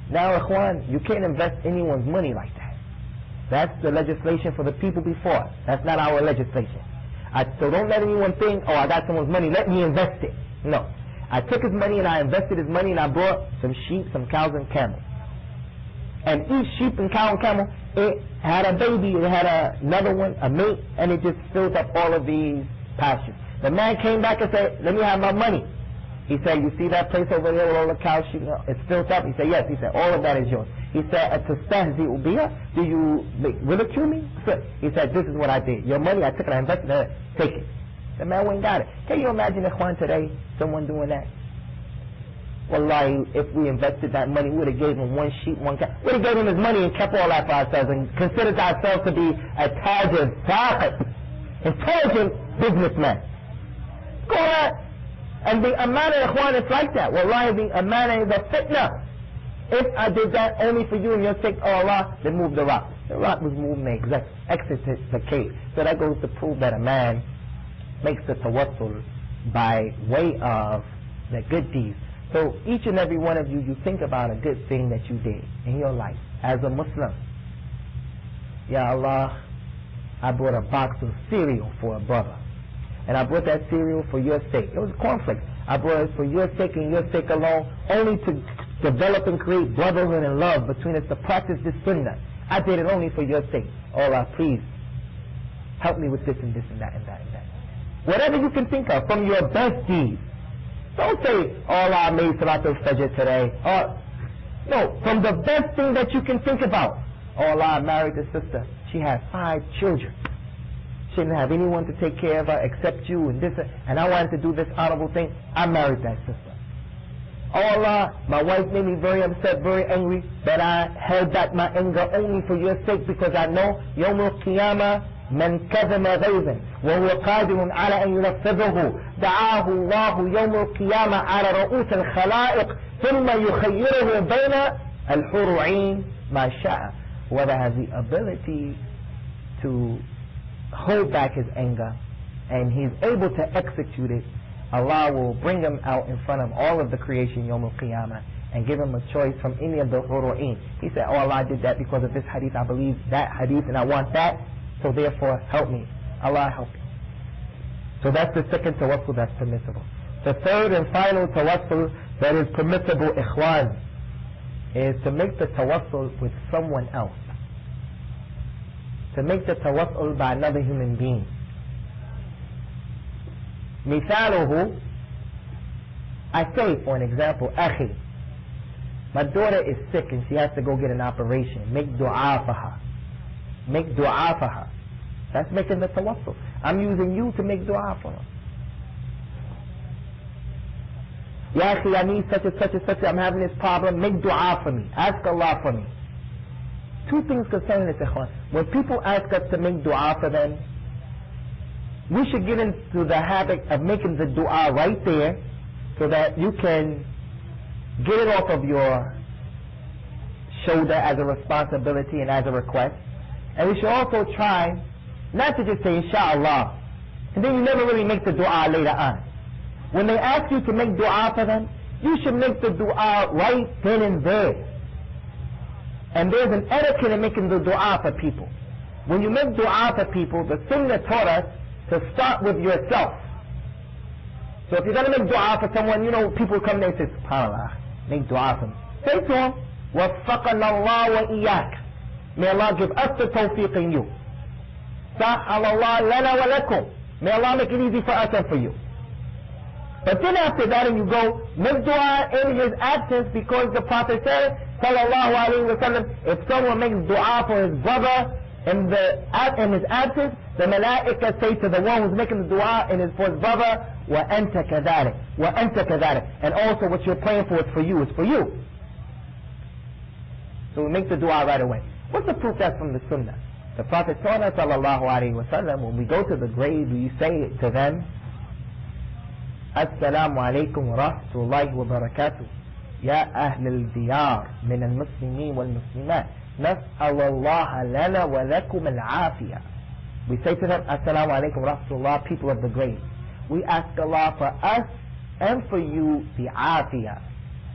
Now, Ikhwan, you can't invest anyone's money like that. That's the legislation for the people before. That's not our legislation. So don't let anyone think, oh, I got someone's money, let me invest it. No. I took his money and I invested his money and I bought some sheep, some cows and camels. And each sheep and cow and camel, it had a baby, it had another one, a mate, and it just filled up all of these pastures. The man came back and said, let me have my money. He said, you see that place over there with all the cows, sheep, it's filled up? He said, yes. He said, all of that is yours. He said, do you ridicule me? He said, this is what I did. Your money, I took it, I invested it, take it. The man went and got it. Can you imagine, Ikhwan, today, someone doing that? Wallahi, if we invested that money, we would have gave him one sheep, one cow. We would have gave him his money and kept all that for ourselves and considered ourselves to be a tajir, intelligent businessman. Go on. And the amana, Ikhwan, is like that. Wallahi, the amana is a fitna. If I did that only for you and your sake, oh Allah, then move the rock. The rock was moved and exited the cave. So that goes to prove that a man makes the tawassul by way of the good deeds. So each and every one of you, you think about a good thing that you did in your life as a Muslim. Ya Allah, I bought a box of cereal for a brother. And I brought that cereal for your sake. It was cornflakes. I brought it for your sake and your sake alone, only to develop and create brotherhood and love between us to practice this sunnah. I did it only for your sake. Oh Allah, please help me with this and this and that and that and that. Whatever you can think of from your best deeds. Don't say, oh Allah, I made Salatul Fajr today. No, from the best thing that you can think about. Oh Allah, I married a sister. She had 5 children. She didn't have anyone to take care of her except you and this, and I wanted to do this honorable thing. I married that sister. Oh Allah, my wife made me very upset, very angry, but I held back my anger only for your sake because I know يوم القيامة من كظم غيظا وهو قادر على أن ينفذه دعاه الله يوم القيامة على رؤوس الخلائق ثم يخيره بين الحور عين ما شاء. Whoever has the ability to hold back his anger and he's able to execute it, Allah will bring him out in front of all of the creation Yawm al-Qiyamah and give him a choice from any of the Huru'in. He said, oh Allah, I did that because of this hadith, I believe that hadith and I want that, so therefore help me. Allah help you. So that's the second tawassul that's permissible. The third and final tawassul that is permissible, ikhwan, is to make the tawassul with someone else. To make the tawassul by another human being. Mithaluhu, I say for an example, akhi, my daughter is sick and she has to go get an operation. Make dua for her. Make dua for her. That's making the tawassul. I'm using you to make dua for her. Ya akhi, I need such and such and such, I'm having this problem, make dua for me. Ask Allah for me. Two things concerning this, ikhwan. When people ask us to make dua for them, we should get into the habit of making the dua right there so that you can get it off of your shoulder as a responsibility and as a request. And we should also try not to just say inshallah and then you never really make the dua later on. When they ask you to make dua for them, you should make the dua right then and there. And there's an etiquette in making the dua for people. When you make dua for people, the Sunnah taught us to start with yourself. So if you're going to make dua for someone, you know, people come there and say, SubhanAllah, make dua for me. Say to them, وَفَّقَنَا اللَّهُ وَإِيَّاكَ. May Allah give us the tawfiq in you. سَحَلَ اللَّهُ لَنَا وَلَكُمْ. May Allah make it easy for us and for you. But then after that, and you go make dua in his absence, because the Prophet said, sallallahu alaihi wasallam, if someone makes dua for his brother in his absence, the malaika say to the one who's making the dua for his brother, wa anta kadhalik, wa anta kadhalik, and also what you're praying for is for you, it's for you. So we make the dua right away. What's the proof that's from the sunnah? The Prophet told us, sallallahu alaihi wasallam, when we go to the grave, we say to them, Assalamu alaikum wa rahmatullahi wa barakatuh. Ya ahl al-diyar min al-muslimin wal-muslimat. Nas'alallaha lana wa lakum al-afiyah. We say to them, Assalamu alaikum wa rahmatullah, people of the grave. We ask Allah for us and for you the afiyah.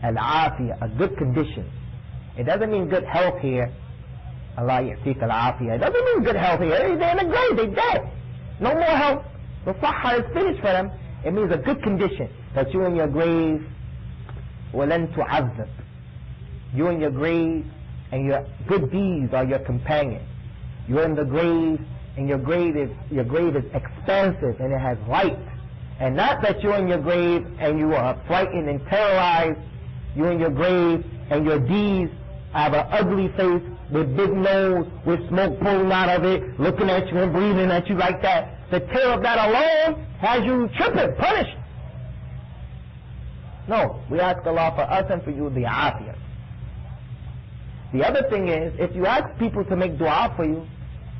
Al-afiyah, a good condition. It doesn't mean good health here. Allah ya'tik al-afiyah. It doesn't mean good health here. They're in the grave, they're dead. No more health. The sahha is finished for them. It means a good condition, that you in your grave وَلَن تُعَذَّبْ. You in your grave and your good deeds are your companion. You're in the grave and your grave is expansive and it has light. And not that you're in your grave and you are frightened and terrorized. You're in your grave and your deeds have an ugly face with big nose, with smoke pulling out of it, looking at you and breathing at you like that. The terror of that alone has you tripping, punished. No, we ask Allah for us and for you the afiyah. The other thing is, if you ask people to make dua for you,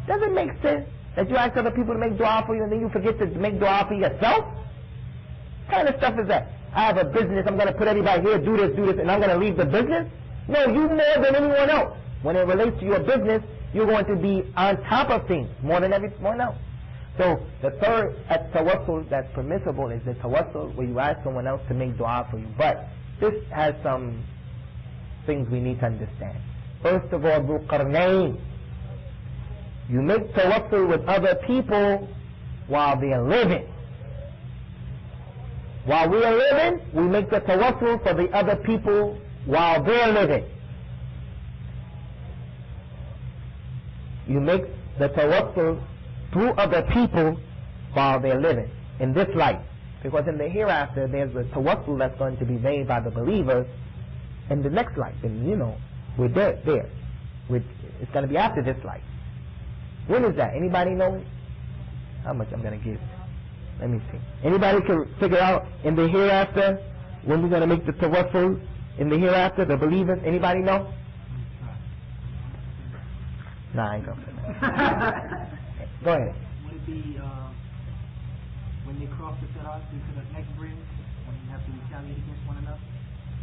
does it make sense that you ask other people to make dua for you and then you forget to make dua for yourself? What kind of stuff is that? I have a business, I'm going to put everybody here, do this, and I'm going to leave the business? No, you more than anyone else. When it relates to your business, you're going to be on top of things more than everyone else. So the third tawassul that's permissible is the tawassul where you ask someone else to make dua for you. But this has some things we need to understand. First of all, Dhul Qarnayn, you make tawassul with other people while they are living. While we are living, we make the tawassul for the other people while they are living. You make the tawassul through other people while they're living in this life, because in the hereafter there's a tawassul that's going to be made by the believers in the next life, and we're there. It's going to be after this life. When is that? Anybody know how much I'm going to give? Let me see. Anybody can figure out in the hereafter when we're going to make the tawassul in the hereafter, the believers? Anybody know? Nah, I ain't going to say that. Go ahead. Would it be when they cross the sirat into the next bridge, when you have to retaliate against one another?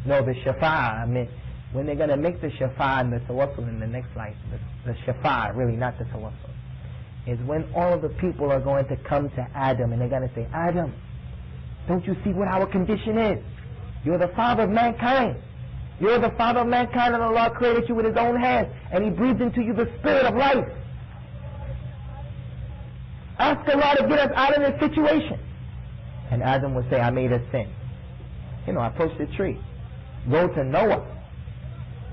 No, the shafa'ah, I mean, when they're going to make the shafa'ah and the tawassul in the next life, the shafa'ah, really not the tawassul, is when all of the people are going to come to Adam and they're going to say, Adam, don't you see what our condition is? You're the father of mankind. You're the father of mankind, and Allah created you with His own hands, and He breathed into you the spirit of life. Ask Allah to get us out of this situation. And Adam would say, I made a sin. I approached the tree. Go to Noah.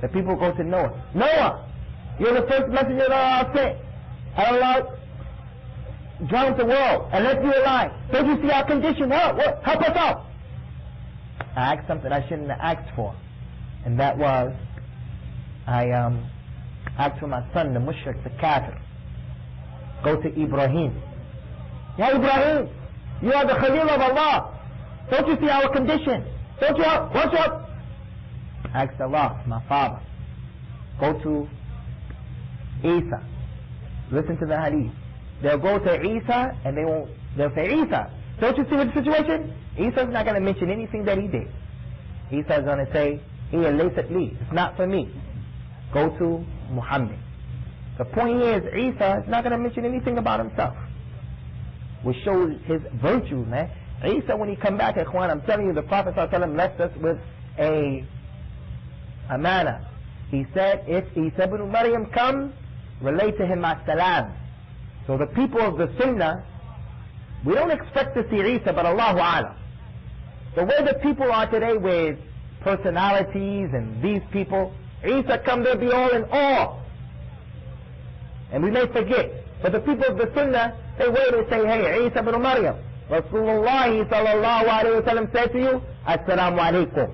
The people go to Noah. Noah, you're the first messenger that Allah sent. And Allah drowned the world and left you alive. Don't you see our condition? Help us out. I asked something I shouldn't have asked for. And that was, I asked for my son, the mushrik, the kafir. Go to Ibrahim. Ya Ibrahim, you are the Khalil of Allah. Don't you see our condition? Don't you help? Watch out. Asked Allah, my father. Go to Isa. Listen to the hadith. They'll go to Isa and they'll say, Isa, don't you see the situation? Isa's not going to mention anything that he did. Isa's going to say, Hiya laysat li, it's not for me. Go to Muhammad. The point here is Isa is not going to mention anything about himself, which shows his virtues, man. Isa, when he come back, Ikhwan, I'm telling you, the Prophet ﷺ left us with a manna. He said, if Isa ibn Maryam comes, relate to him as-salam. So the people of the Sunnah, we don't expect to see Isa, but Allahu A'lam. The way the people are today with personalities and these people, Isa come, they'll be all in awe. And we may forget. But the people of the Sunnah, they wait and say, hey, Isa ibn Maryam, Rasulullah sallallahu alayhi wa sallam said to you, Assalamu alaikum.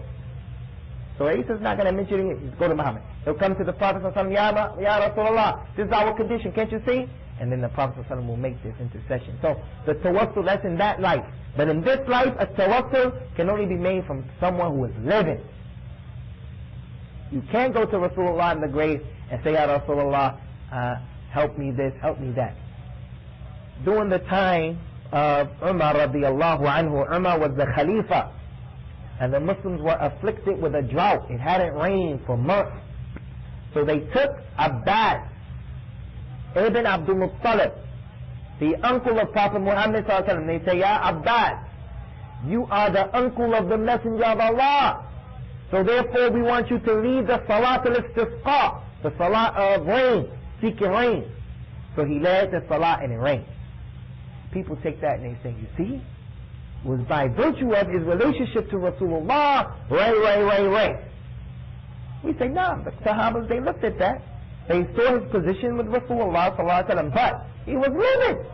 So Isa's not going to mention it. He's go to Muhammad. He'll come to the Prophet sallallahu alayhi wa sallam, Ya Rasulullah, this is our condition, can't you see? And then the Prophet sallallahu alayhi wa sallam will make this intercession. So the tawassul, that's in that life. But in this life, a tawassul can only be made from someone who is living. You can't go to Rasulullah in the grave and say, Ya Rasulullah, help me this, help me that. During the time of Umar radiallahu anhu, Umar was the Khalifa, and the Muslims were afflicted with a drought. It hadn't rained for months. So they took Abbas ibn Abdul Muttalib, the uncle of Prophet Muhammad sallallahu alaihi wasallam. They say, Ya Abbas, you are the uncle of the Messenger of Allah. So therefore we want you to lead the Salat al-Istisqa, the Salat of rain, seeking rain. So he led the Salat and it rained. People take that and they say, you see, it was by virtue of his relationship to Rasulullah, rain. We say, no, the Sahabas, they looked at that. They saw his position with Rasulullah sallallahu alaihi wasallam, but he was living.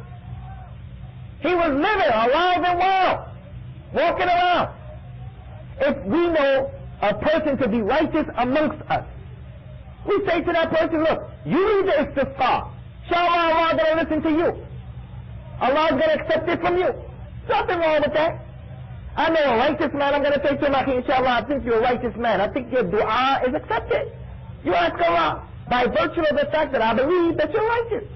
He was living, alive and well, walking around. If we know a person to be righteous amongst us, we say to that person, look, you need the istisqa. Inshallah, Allah is going to listen to you. Allah is going to accept it from you. Nothing wrong with that. I know a righteous man, I'm going to say to him, inshallah, I think you're a righteous man. I think your dua is accepted. You ask Allah by virtue of the fact that I believe that you're righteous.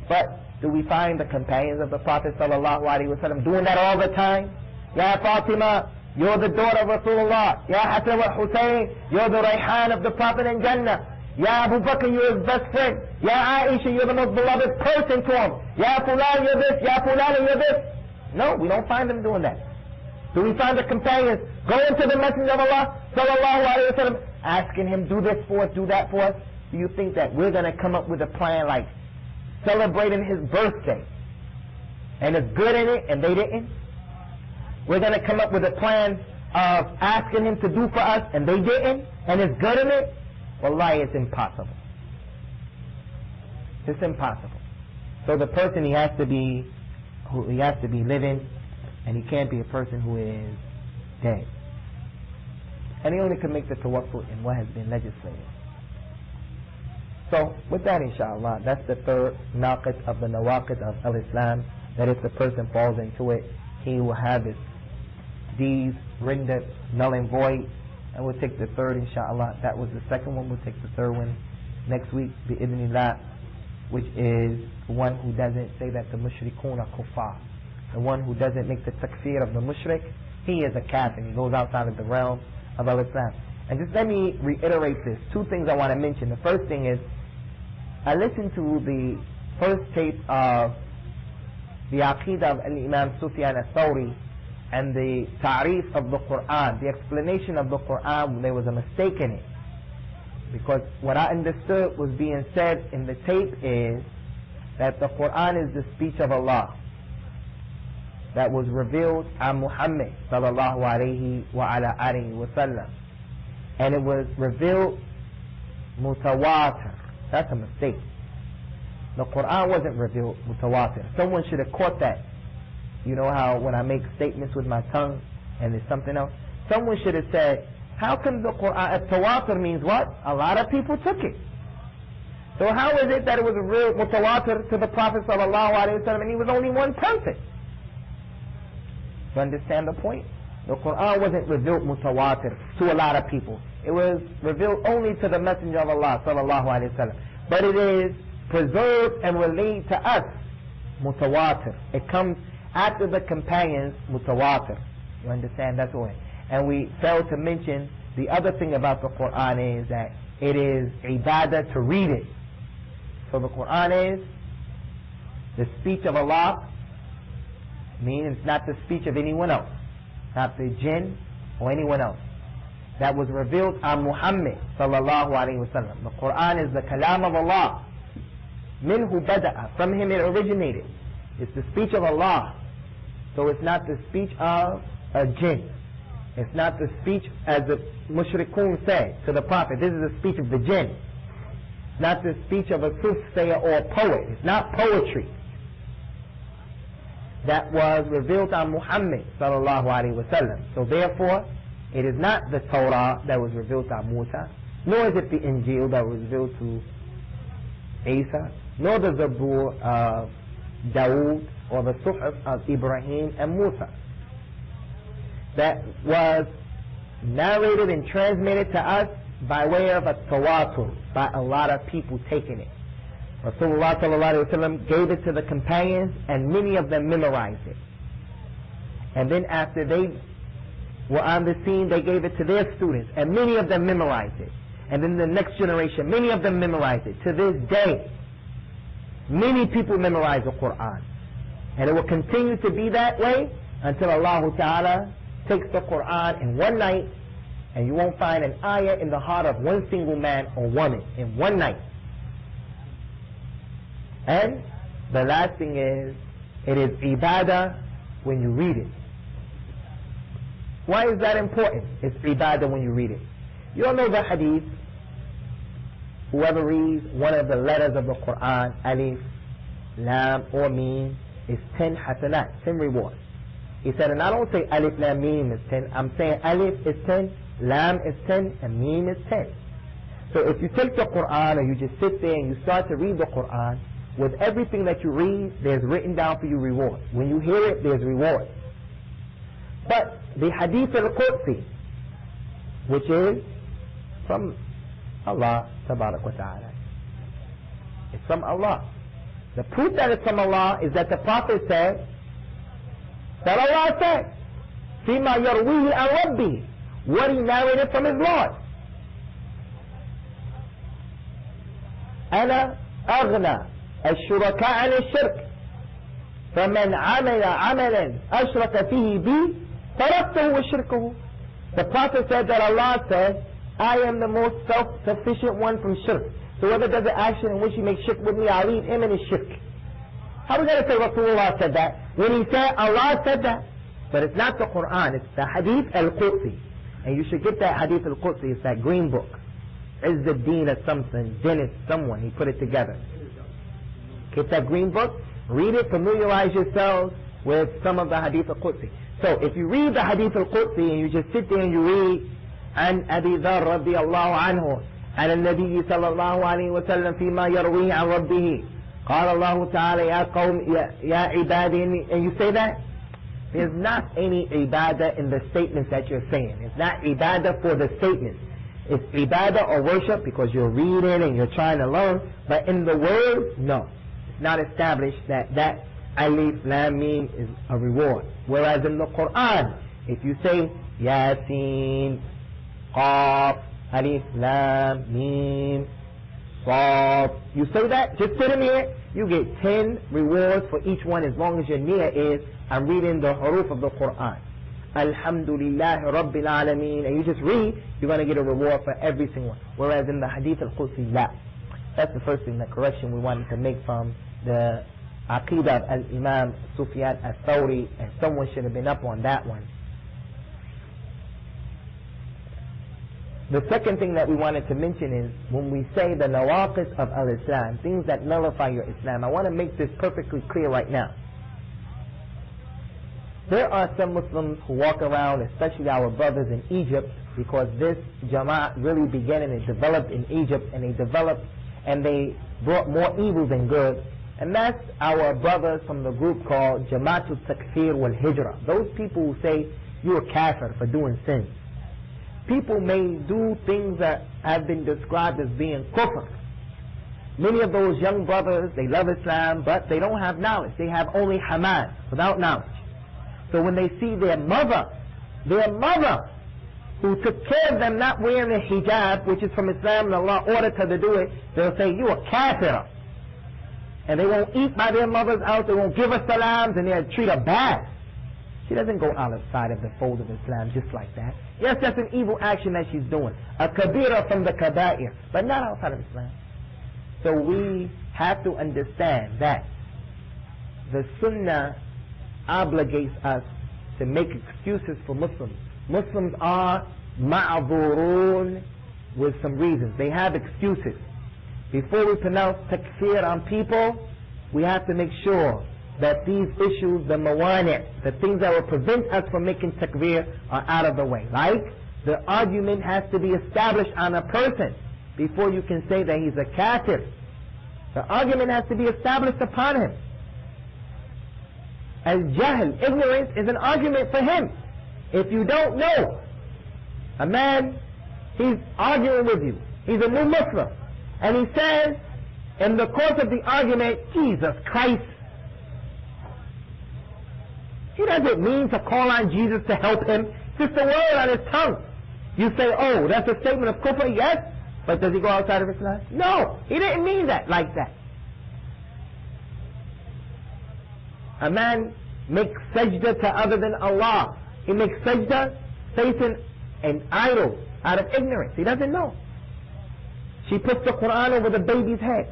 But do we find the companions of the Prophet sallallahu alaihi wasallam doing that all the time? Ya Fatima, you're the daughter of Rasulullah. Ya Hassan wa Hussein, you're the Rayhan of the Prophet in Jannah. Ya Abu Bakr, you're his best friend. Ya Aisha, you're the most beloved person to him. Ya Fulan, you're this. Ya Fulan, you're this. No, we don't find them doing that. Do we find the companions going to the Messenger of Allah sallallahu alaihi wasallam, asking him, do this for us, do that for us? Do you think that we're going to come up with a plan like celebrating his birthday and it's good in it and they didn't? We're going to come up with a plan of asking him to do for us and they didn't and it's good in it? Wallahi, it's impossible. It's impossible. So the person, he has to be living, and he can't be a person who is dead. And he only can make the tawakkul in what has been legislated. So with that, inshallah, that's the third naqid of the nawaqid of al-Islam, that if the person falls into it, he will have his deeds rendered null and void. And we'll take the third, inshallah. That was the second one. We'll take the third one next week, bi-idhnillah, which is the one who doesn't say that the mushrikun are kuffar. The one who doesn't make the takfir of the mushrik, he is a kafir. He goes outside of the realm of al-Islam. And just let me reiterate this. Two things I want to mention. The first thing is, I listened to the first tape of the Aqidah of Imam Sufyan al-Thawri, and the ta'rif of the Qur'an, the explanation of the Qur'an, there was a mistake in it. Because what I understood was being said in the tape is that the Qur'an is the speech of Allah that was revealed on Muhammad sallallahu alayhi wa ala alihi wa sallam. And it was revealed mutawatir. That's a mistake. The Qur'an wasn't revealed mutawatir. Someone should have caught that. You know how when I make statements with my tongue and there's something else? Someone should have said, how come the Qur'an, tawatir means what? A lot of people took it. So how is it that it was a real mutawatir to the Prophet sallallahu alaihi wasallam and he was only one person? You understand the point? The Qur'an wasn't revealed mutawatir to a lot of people. It was revealed only to the Messenger of Allah sallallahu alaihi wasallam. But it is preserved and relayed to us mutawatir. It comes after the companions, mutawatir. You understand? That's why. And we failed to mention the other thing about the Qur'an is that it is ibadah to read it. So the Qur'an is the speech of Allah, meaning it's not the speech of anyone else, not the jinn or anyone else. That was revealed on Muhammad sallallahu alaihi wasallam. The Qur'an is the kalam of Allah. Minhu bada'a, from him it originated. It's the speech of Allah. So it's not the speech of a jinn. It's not the speech, as the mushrikun said to the Prophet, this is the speech of the jinn. It's not the speech of a soothsayer or a poet. It's not poetry. that was revealed on Muhammad sallallahu alaihi wasallam. So therefore, it is not the Torah that was revealed on Musa, nor is it the Injil that was revealed to Isa, nor the Zabur of Dawood, or the Suhuf of Ibrahim and Musa. That was narrated and transmitted to us by way of a tawatur, by a lot of people taking it. Rasulullah sallallahu alaihi wasallam gave it to the companions, and many of them memorized it. And then after they were on the scene, they gave it to their students, and many of them memorized it. And then the next generation, many of them memorized it. To this day, many people memorize the Qur'an. And it will continue to be that way until Allah Ta'ala takes the Qur'an in one night, and you won't find an ayah in the heart of one single man or woman in one night. And the last thing is, it is ibadah when you read it. Why is that important? It's ibadah when you read it. You all know the hadith, whoever reads one of the letters of the Qur'an, alif, lam, or mim, is 10 hasanat, 10 rewards. He said, and I don't say alif, lam, mim is 10. I'm saying alif is 10, lam is 10, and mim is 10. So if you take the Qur'an, or you just sit there and you start to read the Qur'an, with everything that you read, there's written down for you reward. When you hear it, there's reward. But the hadith al-Qudsi, which is from Allah tabarak wa ta'ala, it's from Allah. The proof that it's from Allah is that the Prophet said, that Allah said, فِيمَا يَرْوِيهِ عَنْ رَبِّهِ, what he narrated from his Lord. أَنَا أَغْنَى الشُّرَكَاءَ عَنِ الشِّرْكِ فَمَنْ عَمَلَ عَمَلًا أَشْرَكَ فِيهِ بِي تَرَكْتُهُ وَشِرْكَهُ. The Prophet said that Allah said, I am the most self-sufficient one from shirk. So whoever does an action in which he makes shirk with me, I leave him in his shirk. How are we going to say Rasulullah said that? When he said Allah said that? But it's not the Qur'an, it's the Hadith al-Qudsi. And you should get that Hadith al-Qudsi, it's that green book. Izz-ad-Din or something, Din is someone, he put it together. Get that green book, read it, familiarize yourselves with some of the Hadith al-Qudsi. So if you read the Hadith al-Qudsi and you just sit there and you read, عن أبي ذر رضي الله عنه عن النبي صلى الله عليه وسلم فيما يرويه عن ربه قال الله تعالى يا قوم يا عبادي, and you say that, there's not any ibadah in the statements that you're saying. It's not ibadah for the statements. It's ibadah or worship because you're reading and you're trying to learn, but in the words, no. It's not established that alif, lam, mim is a reward. Whereas in the Qur'an, if you say Yasin, Qaf, alif, lam, mim, Sad, you say that, just sit in here, you get 10 rewards for each one as long as your niyyah is, I'm reading the huruf of the Qur'an. Alhamdulillah Rabbil Alameen, and you just read, you're going to get a reward for every single one. Whereas in the Hadith al-Qudsi, la. That's the first thing, the correction we wanted to make from the Aqidah of Al-Imam Sufyan al-Thawri, and someone should have been up on that one. The second thing that we wanted to mention is, when we say the nawaqis of al-Islam, things that nullify your Islam, I want to make this perfectly clear right now. There are some Muslims who walk around, especially our brothers in Egypt, because this Jama'at really began and it developed in Egypt, and they brought more evil than good. And that's our brothers from the group called Jama'atul Takfir wal Hijrah. Those people who say you're a kafir for doing sins. People may do things that have been described as being kufr. Many of those young brothers, they love Islam, but they don't have knowledge. They have only hamad, without knowledge. So when they see their mother, who took care of them not wearing the hijab, which is from Islam and Allah ordered her to do it, they'll say, you are kafir. And they won't eat by their mother's house, they won't give her salams, and they'll treat her bad. She doesn't go outside of the fold of Islam just like that. Yes, that's an evil action that she's doing. A kabira from the kaba'ir, but not outside of Islam. So we have to understand that the Sunnah obligates us to make excuses for Muslims. Muslims are ma'adhurun with some reasons. They have excuses. Before we pronounce takfir on people, we have to make sure that these issues, the mawani', the things that will prevent us from making takbir, are out of the way. Like, the argument has to be established on a person before you can say that he's a kafir. The argument has to be established upon him. Al-jahl, ignorance, is an argument for him. If you don't know, a man, he's arguing with you, he's a new Muslim, and he says, in the course of the argument, Jesus Christ. He doesn't mean to call on Jesus to help him. It's just a word on his tongue. You say, oh, that's a statement of kufr? Yes. But does he go outside of Islam? No. He didn't mean that like that. A man makes sajda to other than Allah. He makes sajda facing an idol out of ignorance. He doesn't know. She puts the Qur'an over the baby's head.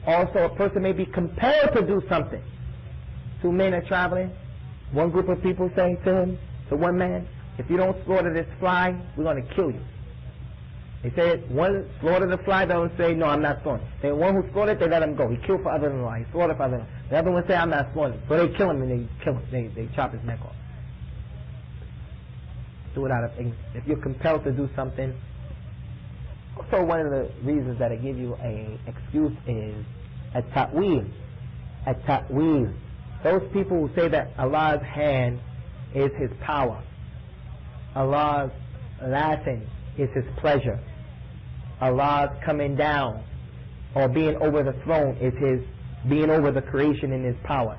Also, a person may be compelled to do something. Two men are traveling. One group of people say to him, to one man, if you don't slaughter this fly, we're going to kill you. They said, one slaughtered the fly, the other one say, no, I'm not slaughtering. The one who slaughtered, they let him go. He killed for other than Allah. He slaughtered for other than Allah. The other one say, I'm not slaughtering. So they kill him and they kill him. They chop his neck off. Do it out of ignorance. If you're compelled to do something. Also, one of the reasons that I give you an excuse is a ta'weel. A ta'weel. Those people who say that Allah's hand is His power. Allah's laughing is His pleasure. Allah's coming down or being over the throne is His being over the creation in His power.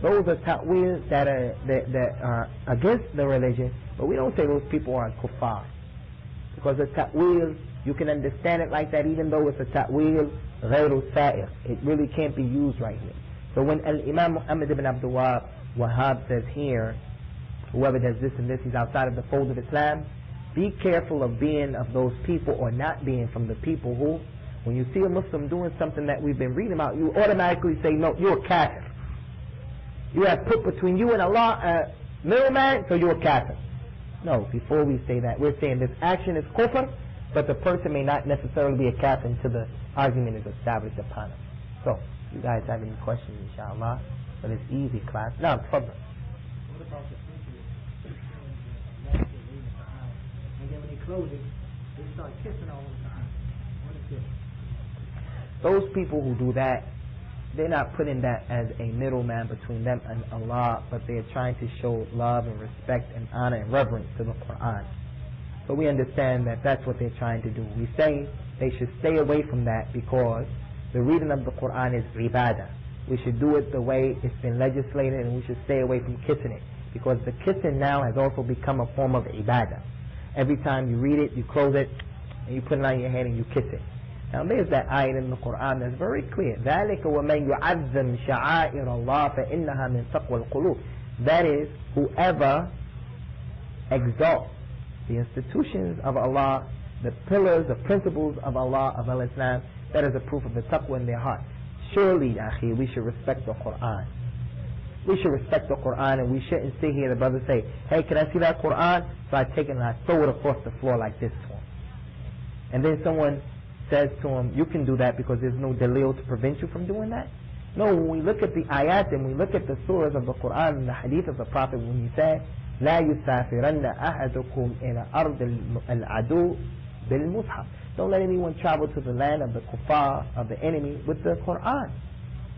Those are ta'weels that are against the religion, but we don't say those people are kuffar. Because a ta'weel, you can understand it like that even though it's a ta'weel ghayru sa'ir. It really can't be used right here. So when Imam Muhammad ibn Abdul Wahhab says here, whoever does this and this, he's outside of the fold of Islam, be careful of being of those people or not being from the people who, when you see a Muslim doing something that we've been reading about, you automatically say, no, you're a kafir. You have put between you and Allah a middleman, so you're a kafir. No, before we say that, we're saying this action is kufr, but the person may not necessarily be a kafir until the argument is established upon him. So, you guys have any questions, inshallah? But it's easy, class. Now, problem. What about the people and then when they close it, they start kissing all the time? What is this? Those people who do that, they're not putting that as a middleman between them and Allah, but they're trying to show love and respect and honor and reverence to the Qur'an. So we understand that that's what they're trying to do. We say they should stay away from that because the reading of the Qur'an is ibadah. We should do it the way it's been legislated, and we should stay away from kissing it, because the kissing now has also become a form of ibadah. Every time you read it, you close it, and you put it on your head and you kiss it. Now there's that ayat in the Qur'an that's very clear. ذَلِكَ وَمَنْ يُعَذِّمْ شَعَائِرَ اللَّهِ فَإِنَّهَا مِنْ تَقْوَى الْقُلُوبِ. That is, whoever exalts the institutions of Allah, the pillars, the principles of Allah, of Al-Islam, that is a proof of the taqwa in their heart. Surely, akhi, we should respect the Qur'an. We should respect the Qur'an, and we shouldn't sit here and the brother say, hey, can I see that Qur'an? So I take it and I throw it across the floor like this to him. And then someone says to him, you can do that because there's no dalil to prevent you from doing that. No, when we look at the ayat and we look at the surahs of the Qur'an and the hadith of the Prophet, when he said, لا يسافرن أحدكم إلى أرض العدو بالمصحف. Don't let anyone travel to the land of the kuffar, of the enemy, with the Qur'an.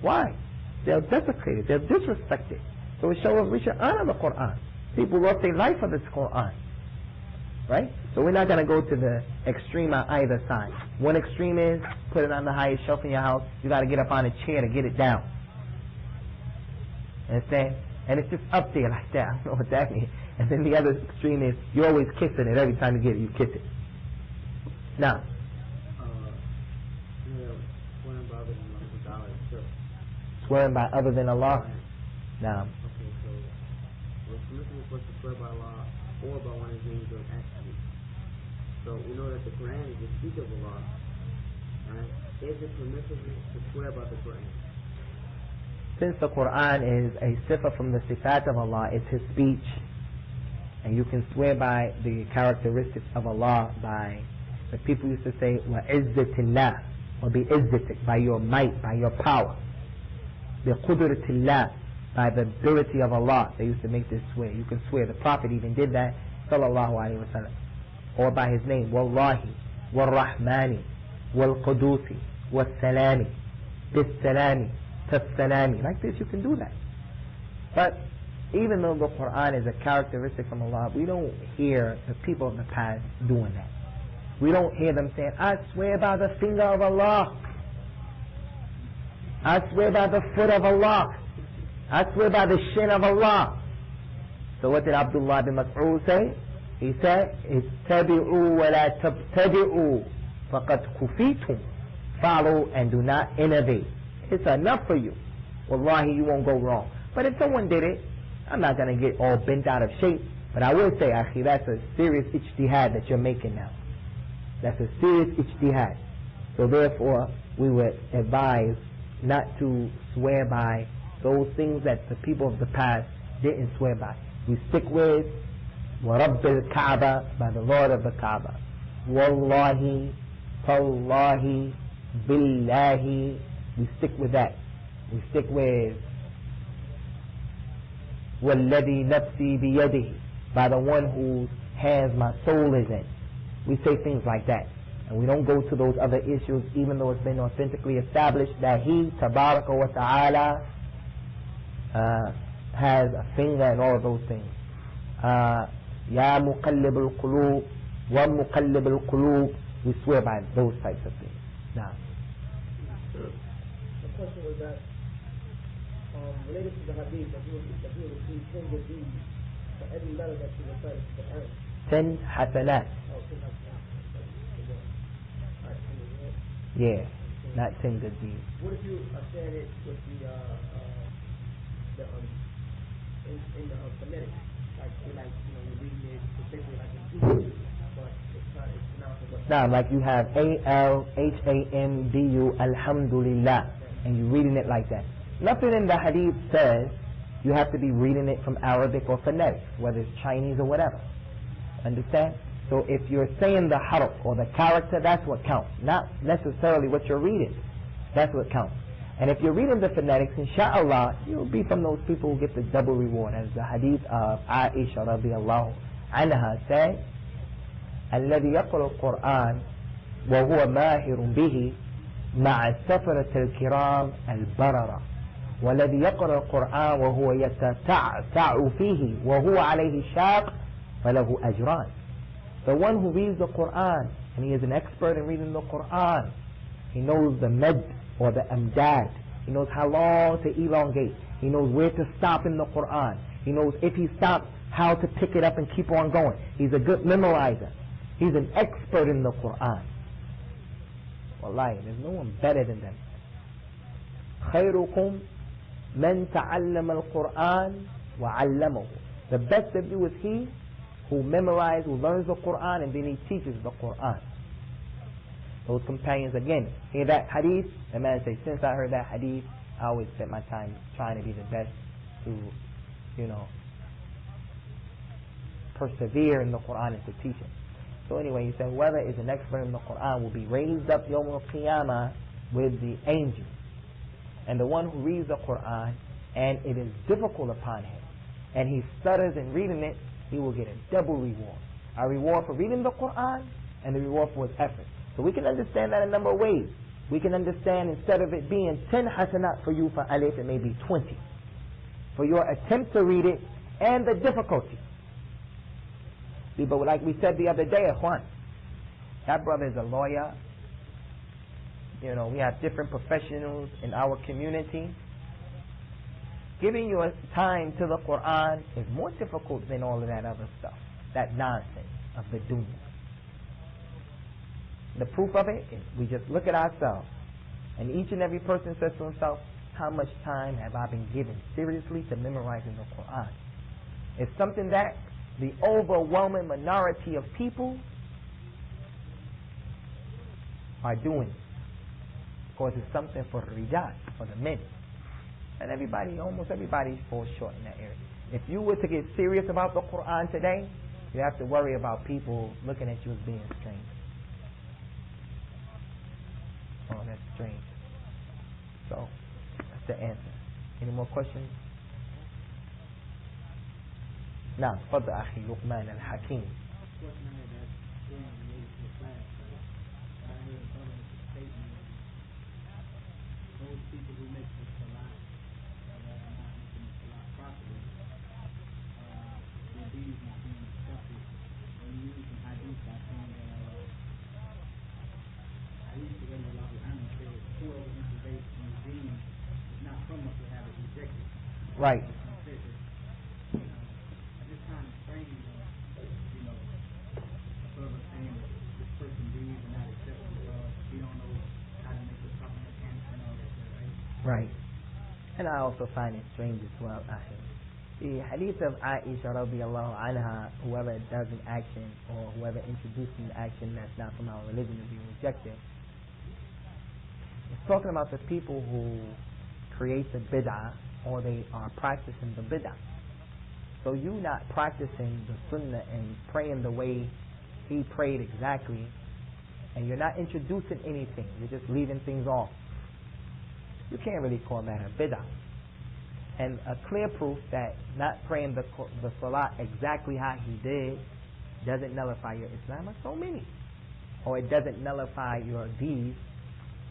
Why? They'll desecrate it, they'll disrespect it. So it shows we should honor the Qur'an. People lost their life for this Qur'an. Right? So we're not going to go to the extreme on either side. One extreme is, put it on the highest shelf in your house, you got to get up on a chair to get it down. Understand? And it's just up there like that. I don't know what that means. And then the other extreme is, you're always kissing it. Every time you get it, you kiss it. Now, swearing by other than Allah. Now, okay, so we're permissible for us to swear by Allah or by one of his names or attributes. So we know that the Qur'an is the speech of Allah. Right? Is it permissible to swear by the Qur'an? Since the Qur'an is a sifa from the sifat of Allah, it's His speech, and you can swear by the characteristics of Allah by, the people used to say, وَعِزَّةِ اللَّهِ, or bi izzatik, by your might, by your power. بِقُدْرَةِ اللَّهِ, by the ability of Allah. They used to make this swear. You can swear. The Prophet even did that, sallallahu alayhi wa sallam. Or by his name, Wallahi, Wal-Rahmani, Wal-Qudusi, Wal-Salami, Bis-Salami, Tas-Salami. Like this, you can do that. But even though the Qur'an is a characteristic from Allah, we don't hear the people of the past doing that. We don't hear them saying, I swear by the finger of Allah, I swear by the foot of Allah, I swear by the shin of Allah. So what did Abdullah bin Mas'ud say? He said, اتبعوا ولا تبتدعوا فقد كفيتم. Follow and do not innovate. It's enough for you. Wallahi, you won't go wrong. But if someone did it, I'm not going to get all bent out of shape. But I will say, akhi, that's a serious ijtihad that you're making now. That's a serious ijtihad. So therefore, we would advise not to swear by those things that the people of the past didn't swear by. We stick with وَرَبِّ الْكَعْبَةِ, by the Lord of the Kaaba. Wallahi, Tallahi, Billahi. We stick with that. We stick with وَالَّذِي نَفْسِي بِيَدِهِ, by the one whose hands my soul is in. We say things like that. And we don't go to those other issues, even though it's been authentically established that He, Tabaraka wa Ta'ala, has a finger and all of those things. Ya muqallib al-qulub, wa muqallib al-qulub. We swear by those types of things. Now, the question was that related to the hadith that you will receive 10 good deeds for every letter that you recite in the Quran. 10 hasanat. Oh, 10 hasanat. Yeah, not 10 good deeds. What if you are saying it with the phonetics, like you're reading it particularly like in English, but it's pronounced as Now, like you have A-L-H-A-M-D-U, Alhamdulillah, and you're reading it like that. Nothing in the hadith says you have to be reading it from Arabic or phonetics, whether it's Chinese or whatever. Understand? So if you're saying the harf or the character, that's what counts. Not necessarily what you're reading. That's what counts. And if you're reading the phonetics, inshallah, you'll be from those people who get the double reward. As the hadith of Aisha radiallahu anha said, الذي يقرأ القرآن وهو ماهر به مع السفرة الكرام البررة والذي يقرأ القرآن وهو يتتعتع فيه وهو عليه شاق فله أجران. The one who reads the Qur'an, and he is an expert in reading the Qur'an, he knows the med or the amdad, he knows how long to elongate, he knows where to stop in the Qur'an, he knows if he stops how to pick it up and keep on going. He's a good memorizer. He's an expert in the Qur'an. Wallahi, there's no one better than them. خيركم من تعلم القرآن وعلمه. The best of you is he who memorizes, who learns the Qur'an, and then he teaches the Qur'an. Those companions, again, hear that hadith, the man says, since I heard that hadith, I always spent my time trying to be the best to, persevere in the Qur'an and to teach it. So anyway, he said, whoever is an expert in the Qur'an will be raised up Yawm al-Qiyamah with the angels. And the one who reads the Qur'an, and it is difficult upon him, and he stutters in reading it, he will get a double reward. A reward for reading the Qur'an, and the reward for his effort. So we can understand that in a number of ways. We can understand, instead of it being 10 hasanat for you for alif, it may be 20. For your attempt to read it, and the difficulty. See, but like we said the other day, Juan, that brother is a lawyer. We have different professionals in our community. Giving your time to the Qur'an is more difficult than all of that other stuff, that nonsense of the dunya. The proof of it is we just look at ourselves, and each and every person says to himself, how much time have I been given seriously to memorizing the Qur'an? It's something that the overwhelming minority of people are doing. Because it's something for the rijal, for the men. And almost everybody falls short in that area. If you were to get serious about the Qur'an today, you have to worry about people looking at you as being strange. Oh, that's strange. So, that's the answer. Any more questions? نعم تفضل أخي لقمان الحكيم. Those people who make the salat that are not making the salat properly, their deeds not being accepted. When you use the hadith by saying that hadith the Allahu Anhu said whoever intervenes in the deen is not from us to have it rejected. Right. At this time it's strange, sort of saying that this person's deeds are not accepted because we don't know how to make the proper mechanics and all that, right? Right. And I also find it strange as well, Ahim. The hadith of Aisha radiallahu anha, whoever does an action or whoever introduces an action that's not from our religion to be rejected, it's talking about the people who create the bid'ah or they are practicing the bid'ah. So you not practicing the sunnah and praying the way he prayed exactly, and you're not introducing anything, you're just leaving things off. You can't really call that a bid'ah. And a clear proof that not praying the salat exactly how he did doesn't nullify your Islam are so many. Or it doesn't nullify your deeds.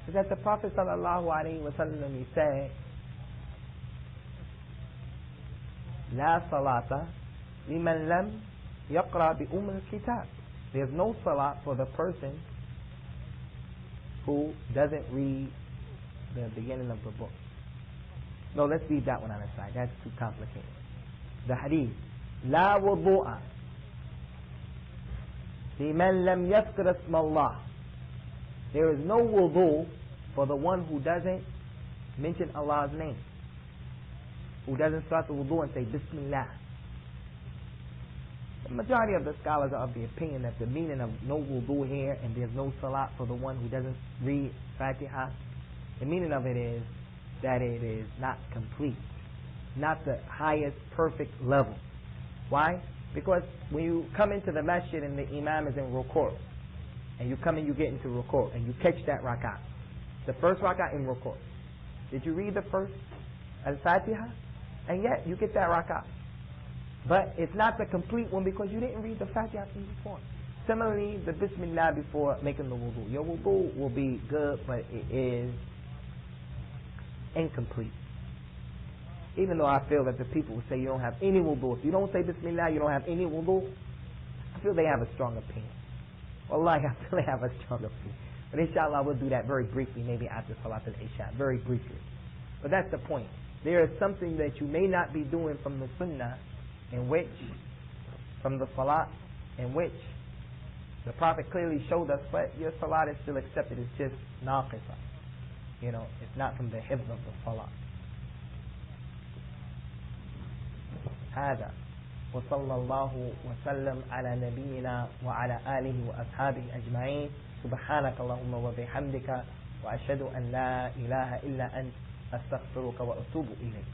Is that the Prophet sallallahu alaihi wasallam, he said, La salata liman lam yaqra bi al-kitab. There's no salat for the person who doesn't read the beginning of the book. No, let's leave that one on the side. That's too complicated. The hadith. La wudu'a liman lam yadhkir isma Allah. There is no wudu for the one who doesn't mention Allah's name. Who doesn't start the wudu and say Bismillah. The majority of the scholars are of the opinion that the meaning of no wudu here and there's no salat for the one who doesn't read Fatiha, the meaning of it is that it is not complete, not the highest perfect level. Why? Because when you come into the masjid and the imam is in ruku', and you come and you get into ruku' and you catch that rak'ah, the first rak'ah in ruku', did you read the first al-Fatiha? And yet you get that rak'ah. But it's not the complete one because you didn't read the Fatiha from before. Similarly, the Bismillah before making the wudu. Your wudu will be good, but it is incomplete. Even though I feel that the people who say you don't have any wudu, if you don't say Bismillah, you don't have any wudu, I feel they have a strong opinion. Wallahi, I feel they have a strong opinion. But inshallah, we'll do that very briefly, maybe after Salat al-Isha, very briefly. But that's the point. There is something that you may not be doing from the Sunnah, from the Salat, in which the Prophet clearly showed us, but your Salat is still accepted. It's just naqisa. It's not from the hifz of the Salat. هذا وصلى الله وسلم على نبينا وعلى آله وأصحابه أجمعين سبحانك اللهم وبحمدك وأشهد أن لا إله إلا أنت أستغفرك وأتوب إليك.